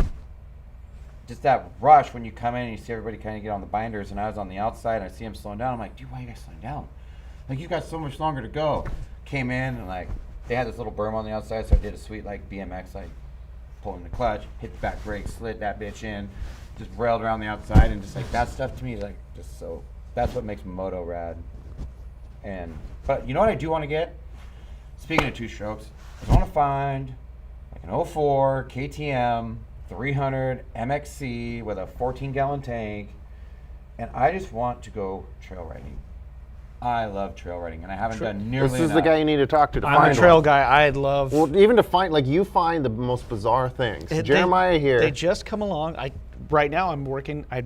just that rush when you come in and you see everybody kind of get on the binders. And I was on the outside and I see him slowing down. I'm like, dude, why are you guys slowing down? Like, you got so much longer to go. Came in and like, they had this little berm on the outside. So I did a sweet like BMX, like pulling the clutch, hit the back brake, slid that bitch in, just railed around the outside. And just like that stuff to me, like just so, that's what makes moto rad. But you know what I do want to get? Speaking of two strokes, I want to find like an 04 KTM 300 MXC with a 14-gallon tank, and I just want to go trail riding. I love trail riding, and I haven't done nearly This is enough. the guy you need to talk to I'm find a trail one. guy. I'd love. Well, even to find, like, you find the most bizarre things. Jeremiah here. They just come along. Right now I'm working. I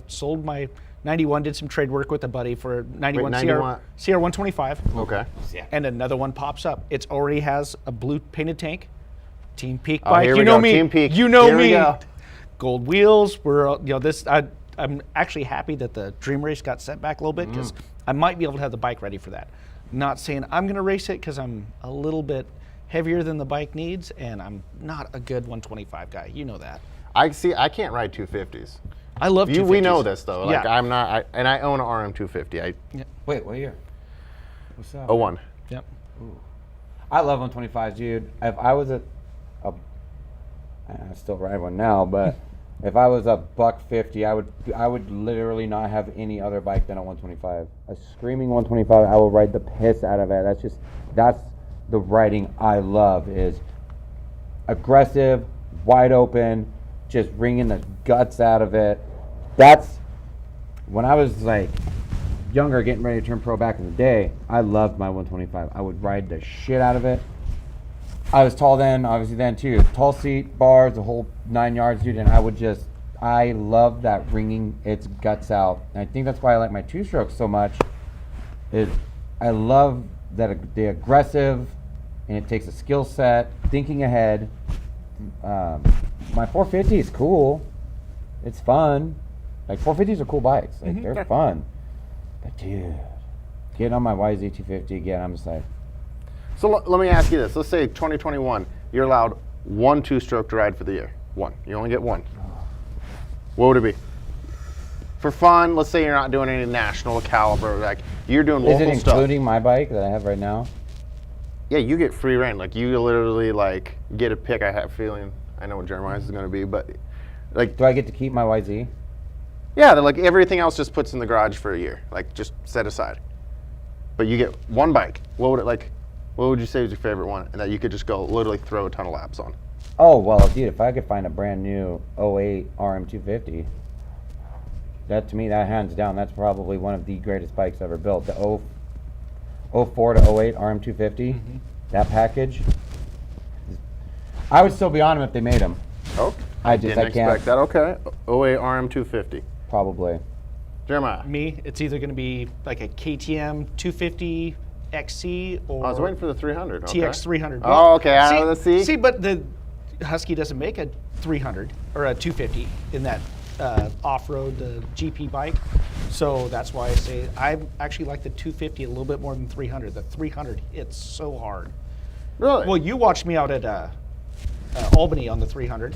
sold my 91. Did some trade work with a buddy for 91 Wait, CR 91. CR 125. Okay. Yeah. And another one pops up. It already has a blue painted tank. Team Peak Oh, bike. here You we know go. me. Team Peak. You know Here we me. go. Gold wheels. I'm actually happy that the Dream Race got set back a little bit because I might be able to have the bike ready for that. Not saying I'm going to race it because I'm a little bit heavier than the bike needs, and I'm not a good 125 guy. You know that. I can't ride 250s. I love 250s. We know this though. Like, Yeah. I'm not, and I own an RM250. Wait, what year? What's up? 01. Yep. I love 125s, dude. If I was I still ride one now, but if I was a $150, I would literally not have any other bike than a 125. A screaming 125, I will ride the piss out of it. That's the riding I love, is aggressive, wide open, just wringing the guts out of it. That's when I was like younger, getting ready to turn pro back in the day. I loved my 125. I would ride the shit out of it. I was tall then, obviously then too. Tall seat, bars, the whole 9 yards, dude. And I love that wringing its guts out. And I think that's why I like my two strokes so much. I love that the aggressive, and it takes a skill set, thinking ahead. My 450 is cool. It's fun. Like 450s are cool bikes. Like they're fun. But dude, getting on my YZ250 again, I'm just like, So let me ask you this. Let's say 2021, you're allowed one two-stroke to ride for the year. One. You only get one. What would it be? For fun, let's say you're not doing any national caliber, like you're doing is local it stuff. including my bike that I have right now? Yeah, you get free reign. Like you literally like get a pick. I have a feeling. I know what Jeremiah's is going to be, but like, Do I get to keep my YZ? yeah, they're like everything else just puts in the garage for a year, like just set aside. But you get one bike. What would you say was your favorite one, and that you could just go literally throw a ton of laps on? Oh, well, dude, if I could find a brand new 08 RM250, that to me, that hands down, that's probably one of the greatest bikes ever built. The 04 to 08 RM250, that package, I would still be on them if they made them. Oh, I didn't can't. expect that. Okay, 08 RM250. Probably. Jeremiah. Me, it's either going to be like a KTM 250 XC or I was waiting for the 300. Okay. TX 300. Oh, okay. Let's see. See, but the Husky doesn't make a 300 or a 250 in that off-road GP bike, so that's why I say I actually like the 250 a little bit more than 300. The 300 hits so hard. Really? Well, you watched me out at Albany on the 300.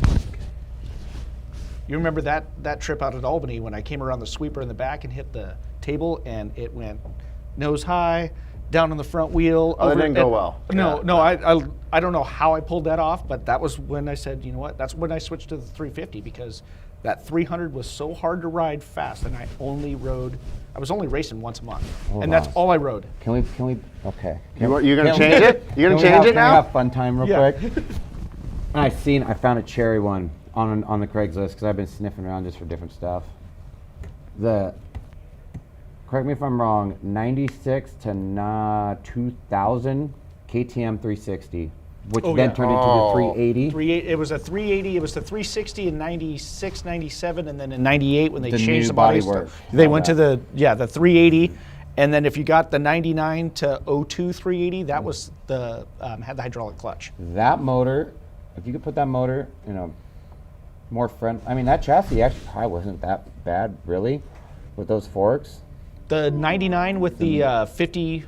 You remember that trip out at Albany when I came around the sweeper in the back and hit the table and it went nose high down on the front wheel. Oh, that didn't go well. No, Yeah. no, I don't know how I pulled that off, but that was when I said, you know what? That's when I switched to the 350 because that 300 was so hard to ride fast, and I was only racing once a month, and that's all I rode. Can we, okay. You gonna change it? You gonna change it Can we now? have fun time real Yeah. quick? I found a cherry one on the Craigslist because I've been sniffing around just for different stuff. Correct me if I'm wrong, 96 to 2000 KTM 360, which Oh, then yeah. turned into the 380. It was a 380, it was the 360 in 96, 97, and then in 98 when they The changed new the body bodywork. they All went to that. the 380, and then if you got the 99 to 02 380, that was the had the hydraulic clutch. That motor, if you could put that motor in a more front, I mean that chassis actually probably wasn't that bad really with those forks. The 99 with the 50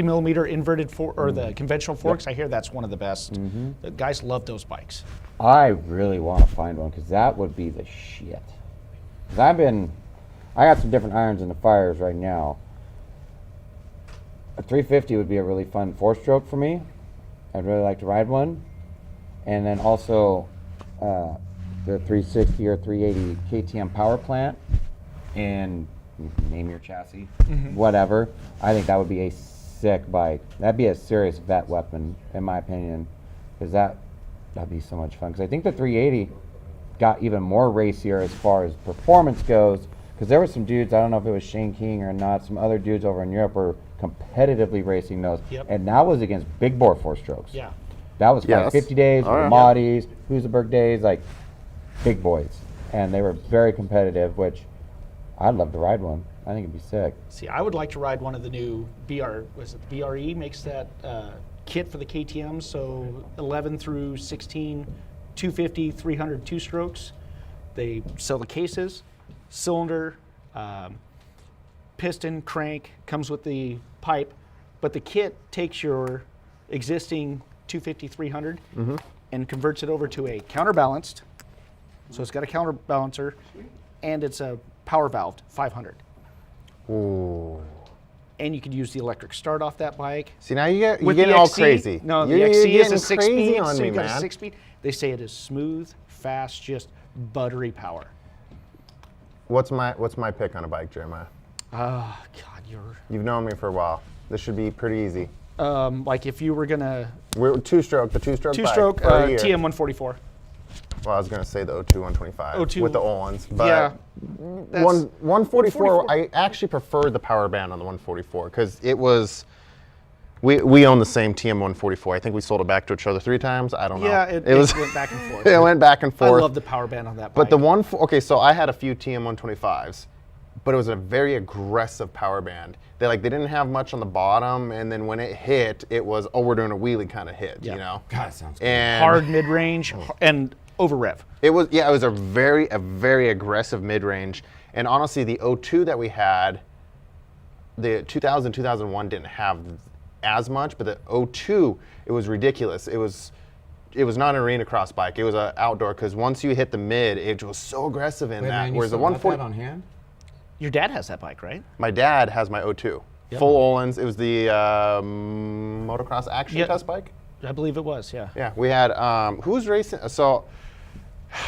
millimeter inverted or the conventional forks, I hear that's one of the best. The guys love those bikes. I really want to find one because that would be the shit. Because I got some different irons in the fires right now. A 350 would be a really fun 4-stroke for me. I'd really like to ride one. And then also the 360 or 380 KTM power plant. And name your chassis, whatever. I think that would be a sick bike. That'd be a serious vet weapon, in my opinion, because that'd be so much fun. Because I think the 380 got even more racier as far as performance goes. Because there were some dudes, I don't know if it was Shane King or not, some other dudes over in Europe were competitively racing those, and that was against big bore 4-strokes. Yeah, that was 50 days, Mahdi's, Husaberg days, like big boys, and they were very competitive. Which I'd love to ride one. I think it'd be sick. See, I would like to ride one of the new BRE makes that kit for the KTM, so 11 through 16, 250, 300 2-strokes. They sell the cases, cylinder, piston, crank, comes with the pipe, but the kit takes your existing 250, 300 and converts it over to a counterbalanced. So it's got a counterbalancer, and it's a power valve 500. Ooh. And you could use the electric start off that bike. See, now you're With getting the all XC, crazy. No, the You're XC is a getting 6-speed, crazy on so me, you've got man. a 6-speed. They say it is smooth, fast, just buttery power. What's my pick on a bike, Jeremiah? Oh, God, You've known me for a while. This should be pretty easy. like if you were gonna We're two-stroke bike two-stroke per year. TM 144. Well, I was gonna say the 02 125 02. with the Olins, but Yeah, that's- 144. I actually preferred the power band on the 144 because it was. We own the same TM 144. I think we sold it back to each other 3 times. I don't know. Yeah, it went back and forth. It went back and I forth. love the power band on that bike. But the okay, so I had a few TM 125s, but it was a very aggressive power band. They didn't have much on the bottom, and then when it hit, it was, oh, we're doing a wheelie kind of hit, you know. God, that sounds good. And hard mid-range and over rev. it was a very aggressive mid range, and honestly, the 02 that we had, the 2000 2001 didn't have as much, but the 02, it was ridiculous. It was not an arena cross bike. It was an outdoor, because once you hit the mid, it was so aggressive in that. Man, Whereas the you still got 140 that on hand? Your dad has that bike, right? My dad has my 02. Yep. Full Olins. It was the motocross action Yep. test bike. I believe it was, yeah. Yeah, we had, who was racing? So,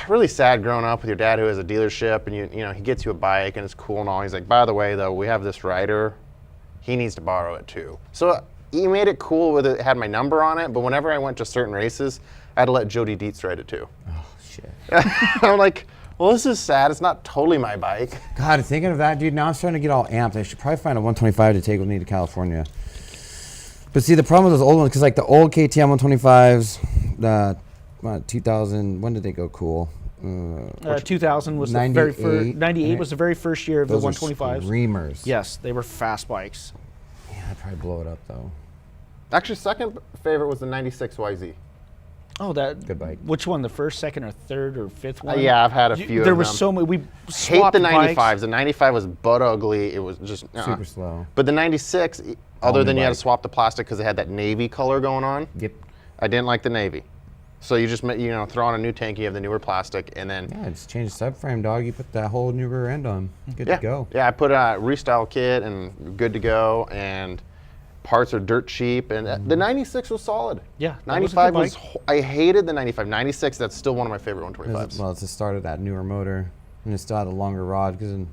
really sad growing up with your dad who has a dealership, and you know, he gets you a bike and it's cool and all. He's like, by the way, though, we have this rider. He needs to borrow it too. So he made it cool with it, had my number on it, but whenever I went to certain races, I had to let Jody Dietz ride it too. Oh, shit. I'm like, well, this is sad. It's not totally my bike. God, thinking of that, dude, now I'm starting to get all amped. I should probably find a 125 to take with me to California. But see, the problem with those old ones, because like the old KTM 125s, 2000, when did they go cool? 2000 was the very 98, first. 98 was the very first year of the Those are 125s. Screamers. Yes, they were fast bikes. Yeah, I'd probably blow it up though. Actually, second favorite was the 96 YZ. Oh, that Good bike. Which one? The first, second, or third, or fifth one? Yeah, I've had a few There of was them. so many. We Hate swapped the bikes. 95s. The 95 was butt ugly. It was just Super slow. But the 96, other new than you had to bike. swap the plastic because it had that navy color going on. Yep. I didn't like the navy. So you just throw on a new tank, you have the newer plastic, and then Yeah, just change the subframe, dog. You put that whole new rear end on. Good yeah, to go. yeah. I put a restyle kit and good to go, and parts are dirt cheap, and the 96 was solid. Yeah, that was a good 95 was. bike. I hated the 95. 96. That's still one of my favorite 125s. Well, it's the start of that newer motor, and it still had a longer rod because in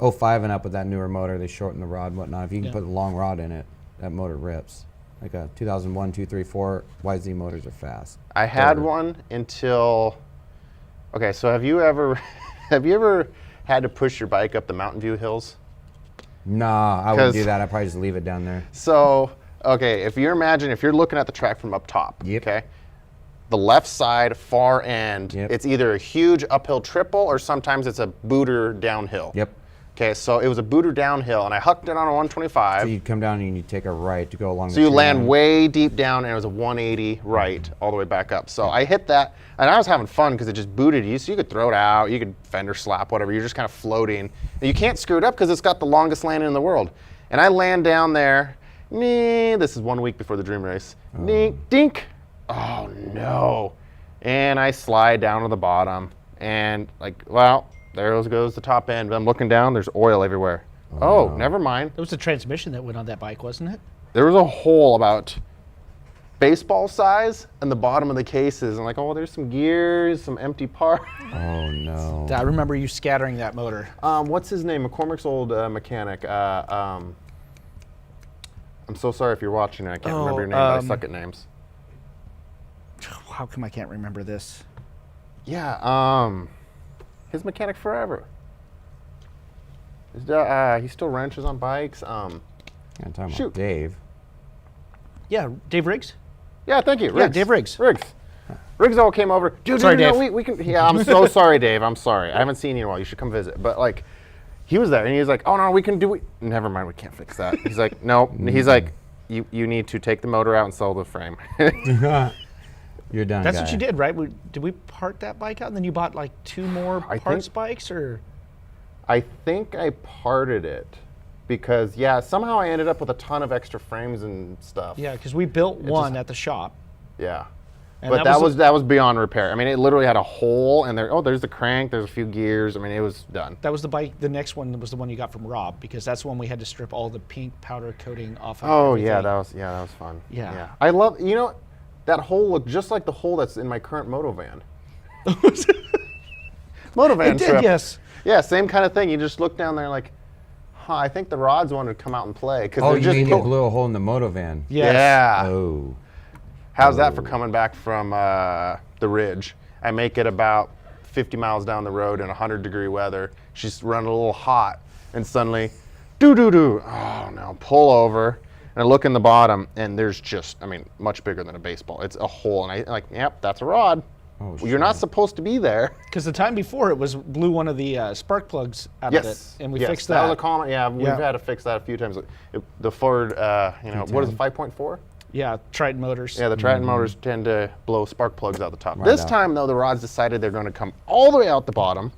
05 and up with that newer motor, they shorten the rod and whatnot. If you can Yeah. put a long rod in it, that motor rips. Like a 2001, 2, 3, 4 YZ motors are fast. I had Better. one until. Okay, so have you ever had to push your bike up the Mountain View hills? Nah, I wouldn't 'Cause- do that. I'd probably just leave it down there. So, okay, if you're looking at the track from up top, Yep. okay, the left side far end, Yep. it's either a huge uphill triple or sometimes it's a booter downhill. Yep. Okay, so it was a booter downhill, and I hucked it on a 125. So you'd come down and you take a right to go along So the you tree land line. way deep down, and it was a 180 right all the way back up. So I hit that, and I was having fun because it just booted you. So you could throw it out, you could fender slap, whatever. You're just kind of floating. And you can't screw it up because it's got the longest landing in the world. And I land down there. This is 1 week before the dream race. Dink. Oh, no. And I slide down to the bottom. And there goes the top end. But I'm looking down, there's oil everywhere. Oh, never mind. It was the transmission that went on that bike, wasn't it? There was a hole about baseball size in the bottom of the cases. I'm like, oh, there's some gears, some empty parts. Oh no. I remember you scattering that motor. What's his name? McCormick's old mechanic. I'm so sorry if you're watching it. I can't remember your name, but I suck at names. How come I can't remember this? Yeah, his mechanic forever. He still wrenches on bikes. I'm talking Shoot. about Dave. Yeah, Dave Riggs? Yeah, thank you. Yeah, Dave Riggs. Riggs all came over. Dude, Sorry, no, Dave. we can. Yeah, I'm so sorry, Dave. I'm sorry. I haven't seen you in a while. You should come visit. But like, he was there, and he was like, "Oh no, we can do it." Never mind, we can't fix that. He's like, "No." He's like, "You need to take the motor out and sell the frame." You're done. That's guy. what you did, right? Did we part that bike out and then you bought like 2 more I parts think- bikes or? I think I parted it because somehow I ended up with a ton of extra frames and stuff. Yeah, because we built one at the shop. Yeah. And But that was beyond repair. I mean, it literally had a hole, and there's the crank, there's a few gears. I mean, it was done. That was the bike. The next one was the one you got from Rob because that's the one we had to strip all the pink powder coating off of. Oh everything. yeah, that was fun. Yeah. I love that hole looked just like the hole that's in my current moto van. Moto van It did, trip. yes. Yeah, same kind of thing. You just look down there like, I think the rods wanted to come out and play because Oh, they're you just mean you blew a hole in the moto van? Yes. Yeah. Oh. How's that for coming back from the ridge? I make it about 50 miles down the road in 100-degree weather. She's running a little hot, and suddenly, oh no, pull over. And I look in the bottom, and there's just, much bigger than a baseball. It's a hole, and yep, that's a rod. Oh, Well, you're not supposed to be there. Because the time before it blew one of the spark plugs out of it, and we fixed that. That was a common. Yeah, we've had to fix that a few times. The Ford, what is it, 5.4? Yeah, Triton motors. Yeah, the Triton motors tend to blow spark plugs out the top. Right This out. time, though, the rods decided they're going to come all the way out the bottom.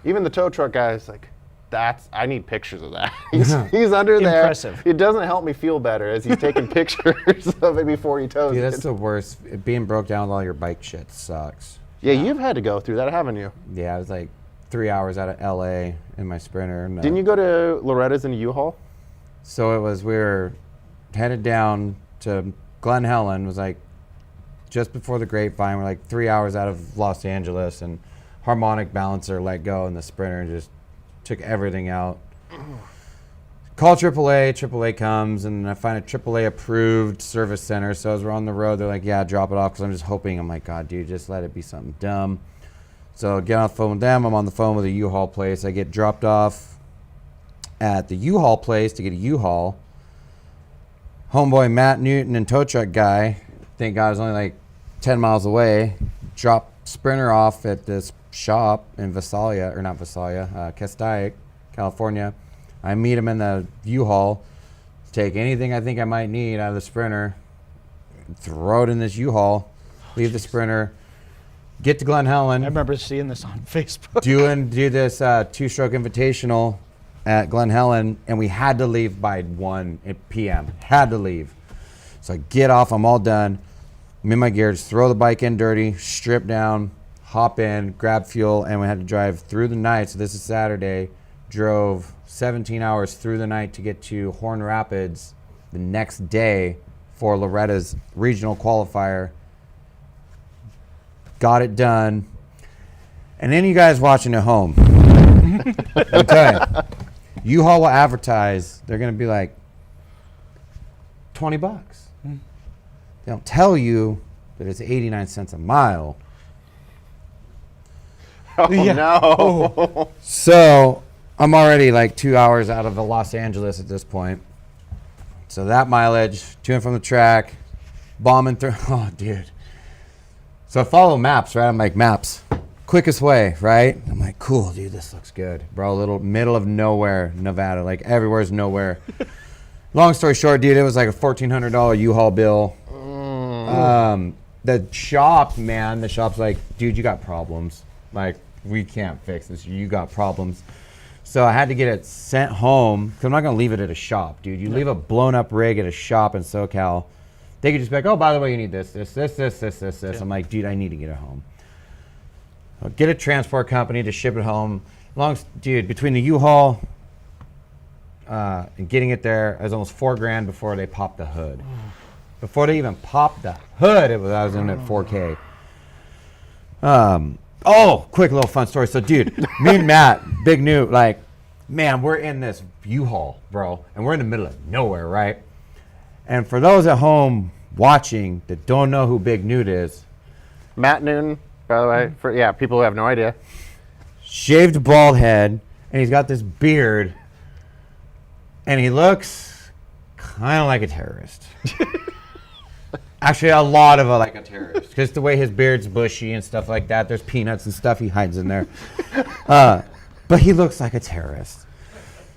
Even the tow truck guy is like, I need pictures of that. He's under there. Impressive. It doesn't help me feel better as he's taking pictures of it before he tows Dude, it. that's the worst. Being broke down with all your bike shit sucks. Yeah, you've had to go through that, haven't you? Yeah, I was like 3 hours out of LA in my Sprinter. And, Didn't you go to Loretta's in a U-Haul? So we were headed down to Glen Helen, was like just before the Grapevine. We're like 3 hours out of Los Angeles, and harmonic balancer let go in the Sprinter and just took everything out. Call AAA comes, and I find a AAA approved service center. So as we're on the road, they're like, yeah, drop it off, because I'm just hoping. I'm like, God, dude, just let it be something dumb. So get off the phone with them. I'm on the phone with a U-Haul place. I get dropped off at the U-Haul place to get a U-Haul. Homeboy Matt Newton and tow truck guy, thank God, is only like 10 miles away. Drop Sprinter off at this shop in Castaic, California. I meet him in the U-Haul, take anything I think I might need out of the Sprinter, throw it in this U-Haul, leave the Sprinter, get to Glen I Helen, remember seeing this on Facebook. do this 2-stroke invitational at Glen Helen, and we had to leave by 1 p.m. Had to leave. So I get off, I'm all done. I'm in my gear, just throw the bike in dirty, strip down, hop in, grab fuel, and we had to drive through the night. So this is Saturday. Drove 17 hours through the night to get to Horn Rapids the next day for Loretta's regional qualifier. Got it done. And then you guys watching at home, I'm telling you, U-Haul will advertise, they're going to be like $20. They don't tell you that it's 89 cents a mile. Oh, no. So I'm already like 2 hours out of Los Angeles at this point. So that mileage, to and from the track, bombing through. Oh, dude. So I follow maps, right? I'm like, maps. quickest way, right? I'm like, cool, dude, this looks good. Bro, little middle of nowhere, Nevada. Like, everywhere's nowhere. Long story short, dude, it was like a $1,400 U-Haul bill. The shop, man, the shop's like, dude, you got problems. Like, we can't fix this. You got problems. So I had to get it sent home because I'm not going to leave it at a shop, dude. You leave a blown up rig at a shop in SoCal, they could just be like, oh, by the way, you need this. Yeah. I'm like, dude, I need to get it home. I'll get a transport company to ship it home. Dude, between the U-Haul and getting it there, it was almost $4,000 before they popped the hood. Before they even popped the hood, I was in at $4K. Quick little fun story. So, dude, me and Matt, Big Newt, like, man, we're in this U-Haul, bro, and we're in the middle of nowhere, right? And for those at home watching that don't know who Big Newt is, Matt Newton, by the way, for people who have no idea. shaved bald head, and he's got this beard, and he looks kind of like a terrorist. Actually, a lot of like a terrorist, because the way his beard's bushy and stuff like that. There's peanuts and stuff he hides in there. But he looks like a terrorist.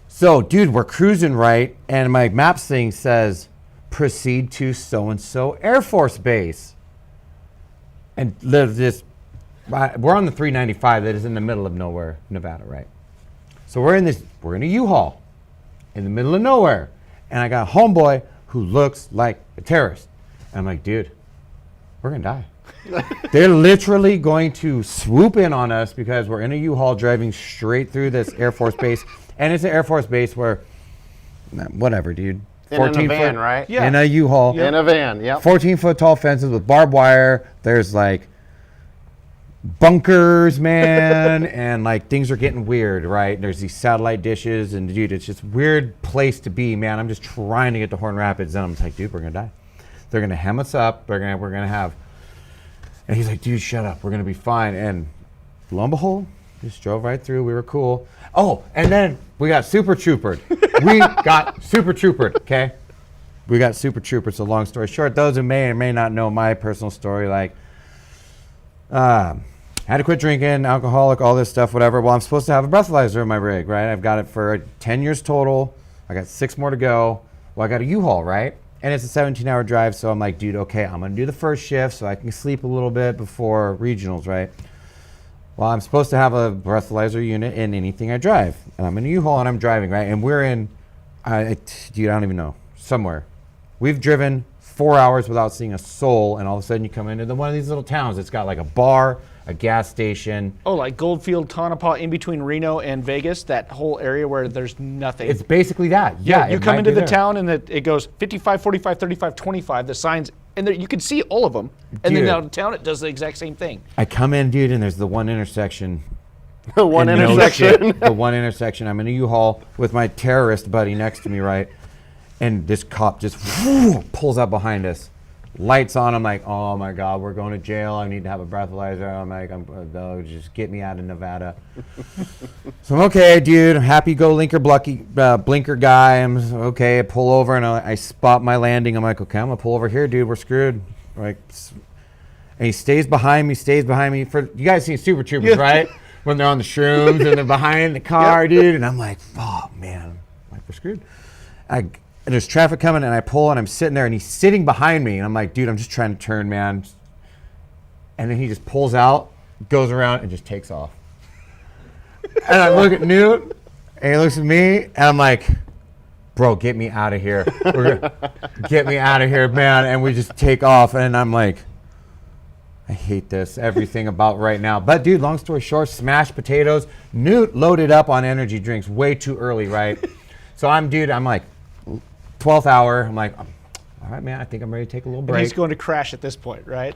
So, dude, we're cruising right, and my maps thing says, proceed to so-and-so Air Force Base. And we're on the 395 that is in the middle of nowhere, Nevada, right? So we're in a U-Haul in the middle of nowhere. And I got a homeboy who looks like a terrorist. And I'm like, dude, we're going to die. They're literally going to swoop in on us because we're in a U-Haul driving straight through this Air Force Base. And it's an Air Force Base where, whatever, dude. In a van, right? Yeah. In a U-Haul. In a van, yep. 14-foot tall fences with barbed wire. There's like bunkers, man, and like things are getting weird, right? There's these satellite dishes, and dude, it's just a weird place to be, man. I'm just trying to get to Horn Rapids, and I'm just like, dude, we're gonna die. They're gonna hem us up. We're gonna have. And he's like, dude, shut up. We're gonna be fine. And lo and behold, just drove right through. We were cool. Oh, and then we got super troopered. Okay? We got super troopered. So long story short, those who may or may not know my personal story, like, had to quit drinking, alcoholic, all this stuff, whatever. Well, I'm supposed to have a breathalyzer in my rig, right? I've got it for 10 years total. I got 6 more to go. Well, I got a U-Haul, right? And it's a 17-hour drive, so I'm like, dude, okay, I'm going to do the first shift so I can sleep a little bit before regionals, right? Well, I'm supposed to have a breathalyzer unit in anything I drive. And I'm in a U-Haul and I'm driving, right? And we're in, dude, I don't even know, somewhere. We've driven 4 hours without seeing a soul, and all of a sudden you come into one of these little towns. It's got like a bar, a gas station. Oh, like Goldfield, Tonopah, in between Reno and Vegas, that whole area where there's nothing. It's basically that. Yeah, you it come might into be the there. town and it goes 55, 45, 35, 25, the signs, and there, you can see all of them. And then Dude. out of town, it does the exact same thing. I come in, dude, and there's the one intersection. The one and no intersection. shit, the one intersection. I'm in a U-Haul with my terrorist buddy next to me, right? And this cop just pulls up behind us. Lights on. I'm like, oh my God, we're going to jail. I need to have a breathalyzer. I'm like, just get me out of Nevada. So I'm okay, dude. I'm blinker guy. I'm okay. I pull over and I spot my landing. I'm like, okay, I'm gonna pull over here, dude. We're screwed. Like, and he stays behind me. For you guys seen Super Troopers, right? When they're on the shrooms and they're behind the car, dude. And I'm like, oh man, like we're screwed. And there's traffic coming, and I pull, and I'm sitting there, and he's sitting behind me, and I'm like, dude, I'm just trying to turn, man. And then he just pulls out, goes around, and just takes off. And I look at Newt, and he looks at me, and I'm like, bro, get me out of here. Get me out of here, man. And we just take off, and I'm like, I hate this, everything about right now. But, dude, long story short, smashed potatoes. Newt loaded up on energy drinks way too early, right? So I'm like, 12th hour. I'm like, all right, man, I think I'm ready to take a little break. And he's going to crash at this point, right?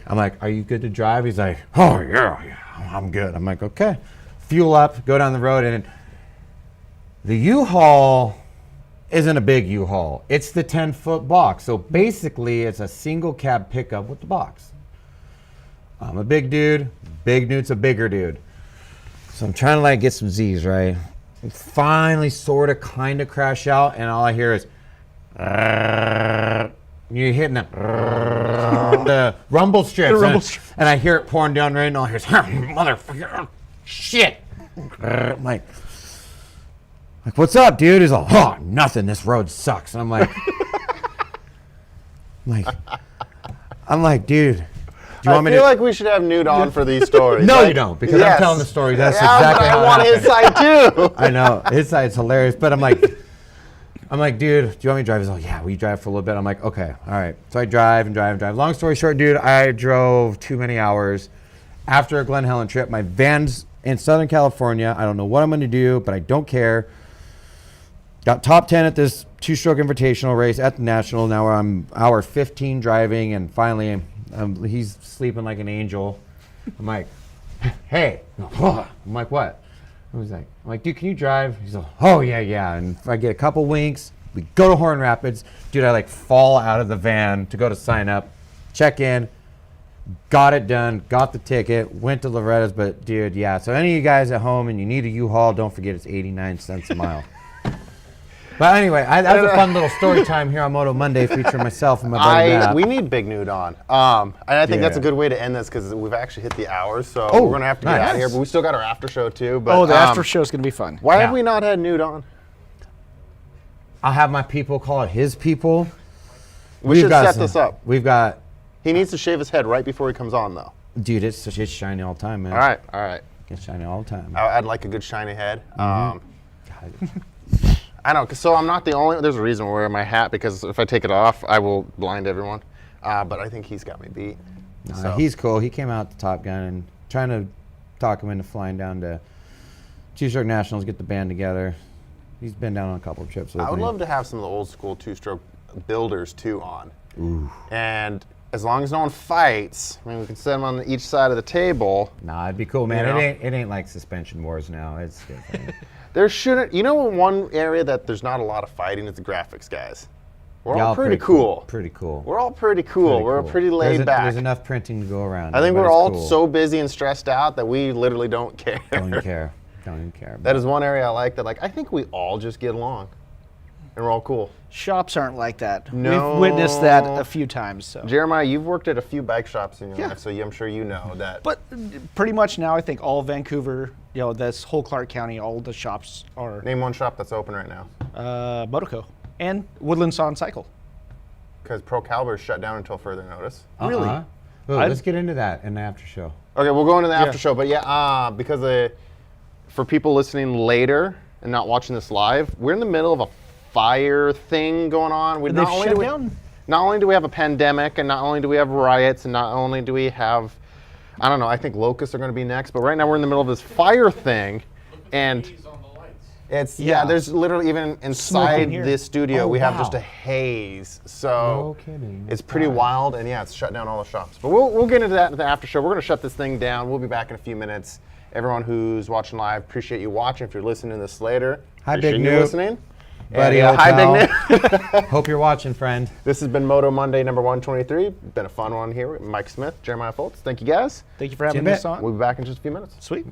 I'm like, are you good to drive? He's like, oh, yeah, I'm good. I'm like, okay. Fuel up, go down the road. And the U-Haul isn't a big U-Haul. It's the 10-foot box. So basically, it's a single cab pickup with the box. I'm a big dude. Big Newt's a bigger dude. So I'm trying to like get some Z's, right? Finally sort of kind of crash out, and all I hear is you're hitting that the rumble strips. rumble and, strips. and I hear it pouring down rain, and all I hear is, motherfucker, shit. I'm like, what's up, dude? He's like, oh, nothing. This road sucks. And I'm like, dude, do you want me I feel to? like we should have Newt on for these stories. No, Like, you don't, because I'm yes. telling the story. That's Yeah, exactly how I it want happened. his side too. I know his side's hilarious, but I'm like, dude, do you want me to drive? He's like, yeah, we drive for a little bit. I'm like, okay, all right. So I drive and drive and drive. Long story short, dude, I drove too many hours. After a Glen Helen trip, my van's in Southern California. I don't know what I'm going to do, but I don't care. Got top 10 at this 2-stroke invitational race at the National. Now I'm hour 15 driving, and finally he's sleeping like an angel. I'm like, hey. I'm like, what? I'm like, dude, can you drive? He's like, oh, yeah. And if I get a couple winks, we go to Horn Rapids. Dude, I fall out of the van to go to sign up, check in, got it done, got the ticket, went to Loretta's. But, dude, yeah. So any of you guys at home and you need a U-Haul, don't forget it's 89 cents a mile. But anyway, that was a fun little story time here on Moto Monday featuring myself and my buddy Matt. We need Big Newt on. And I think that's a Yeah. good way to end this because we've actually hit the hours. So Oh, we're going to have to get nice. out of here. But we still got our after show too. But, Oh, the after show is going to be fun. Why have Yeah. we not had Newt on? I'll have my people call it his people. We should got set some- this up. We've got, He needs to shave his head right before he comes on, though. dude, it's shiny all the time, man. All right. It's shiny all the time. I'd like a good shiny head. God. I know, so I'm not the only. There's a reason I wear my hat because if I take it off, I will blind everyone. But I think he's got me beat. So. He's cool. He came out to Top Gun and trying to talk him into flying down to 2-stroke Nationals, get the band together. He's been down on a couple of trips with I would me. love to have some of the old school 2-stroke builders too on. Ooh. And as long as no one fights, I mean, we can set them on each side of the table. Nah, it'd be cool, man. You know? It ain't like suspension wars now. It's different. There shouldn't. You know, one area that there's not a lot of fighting is the graphics guys. We're all Y'all pretty cool. Pretty cool. We're all pretty cool. We're pretty laid back. There's enough printing to go around. I think we're Everybody's all cool. so busy and stressed out that we literally don't care. Don't even care. Don't even care. That is one area I like. That I think we all just get along, and we're all cool. Shops aren't like that. No. We've witnessed that a few times. So. Jeremiah, you've worked at a few bike shops in your Yeah. life, so I'm sure you know that. But pretty much now, I think all Vancouver, this whole Clark County, all the shops are Name one shop that's open right now. Motoco and Woodland Saw and Cycle. Because Pro Caliber is shut down until further notice. Really? Ooh, let's get into that in the after show. Okay, we'll go into the after show, but yeah, because for people listening later and not watching this live, we're in the middle of a fire thing going on. They've shut down? Not only do we have a pandemic, and not only do we have riots, and not only do we have, I don't know, I think locusts are going to be next, but right now we're in the middle of this fire thing, and it's there's literally even inside here. this studio Oh, we have wow. just a haze. So No kidding. it's pretty wild, and yeah, it's shut down all the shops. But we'll get into that in the after show. We're going to shut this thing down. We'll be back in a few minutes. Everyone who's watching live, appreciate you watching. If you're listening to this later, Hi, appreciate Big you Newt. listening. Buddy, And, hi, Hotel. Big Newt. Hope you're watching, friend. This has been Moto Monday number 123. Been a fun one here with Mike Smith, Jeremiah Fultz. Thank you guys. Thank you for having See you in a us bit. on. We'll be back in just a few minutes. Sweet.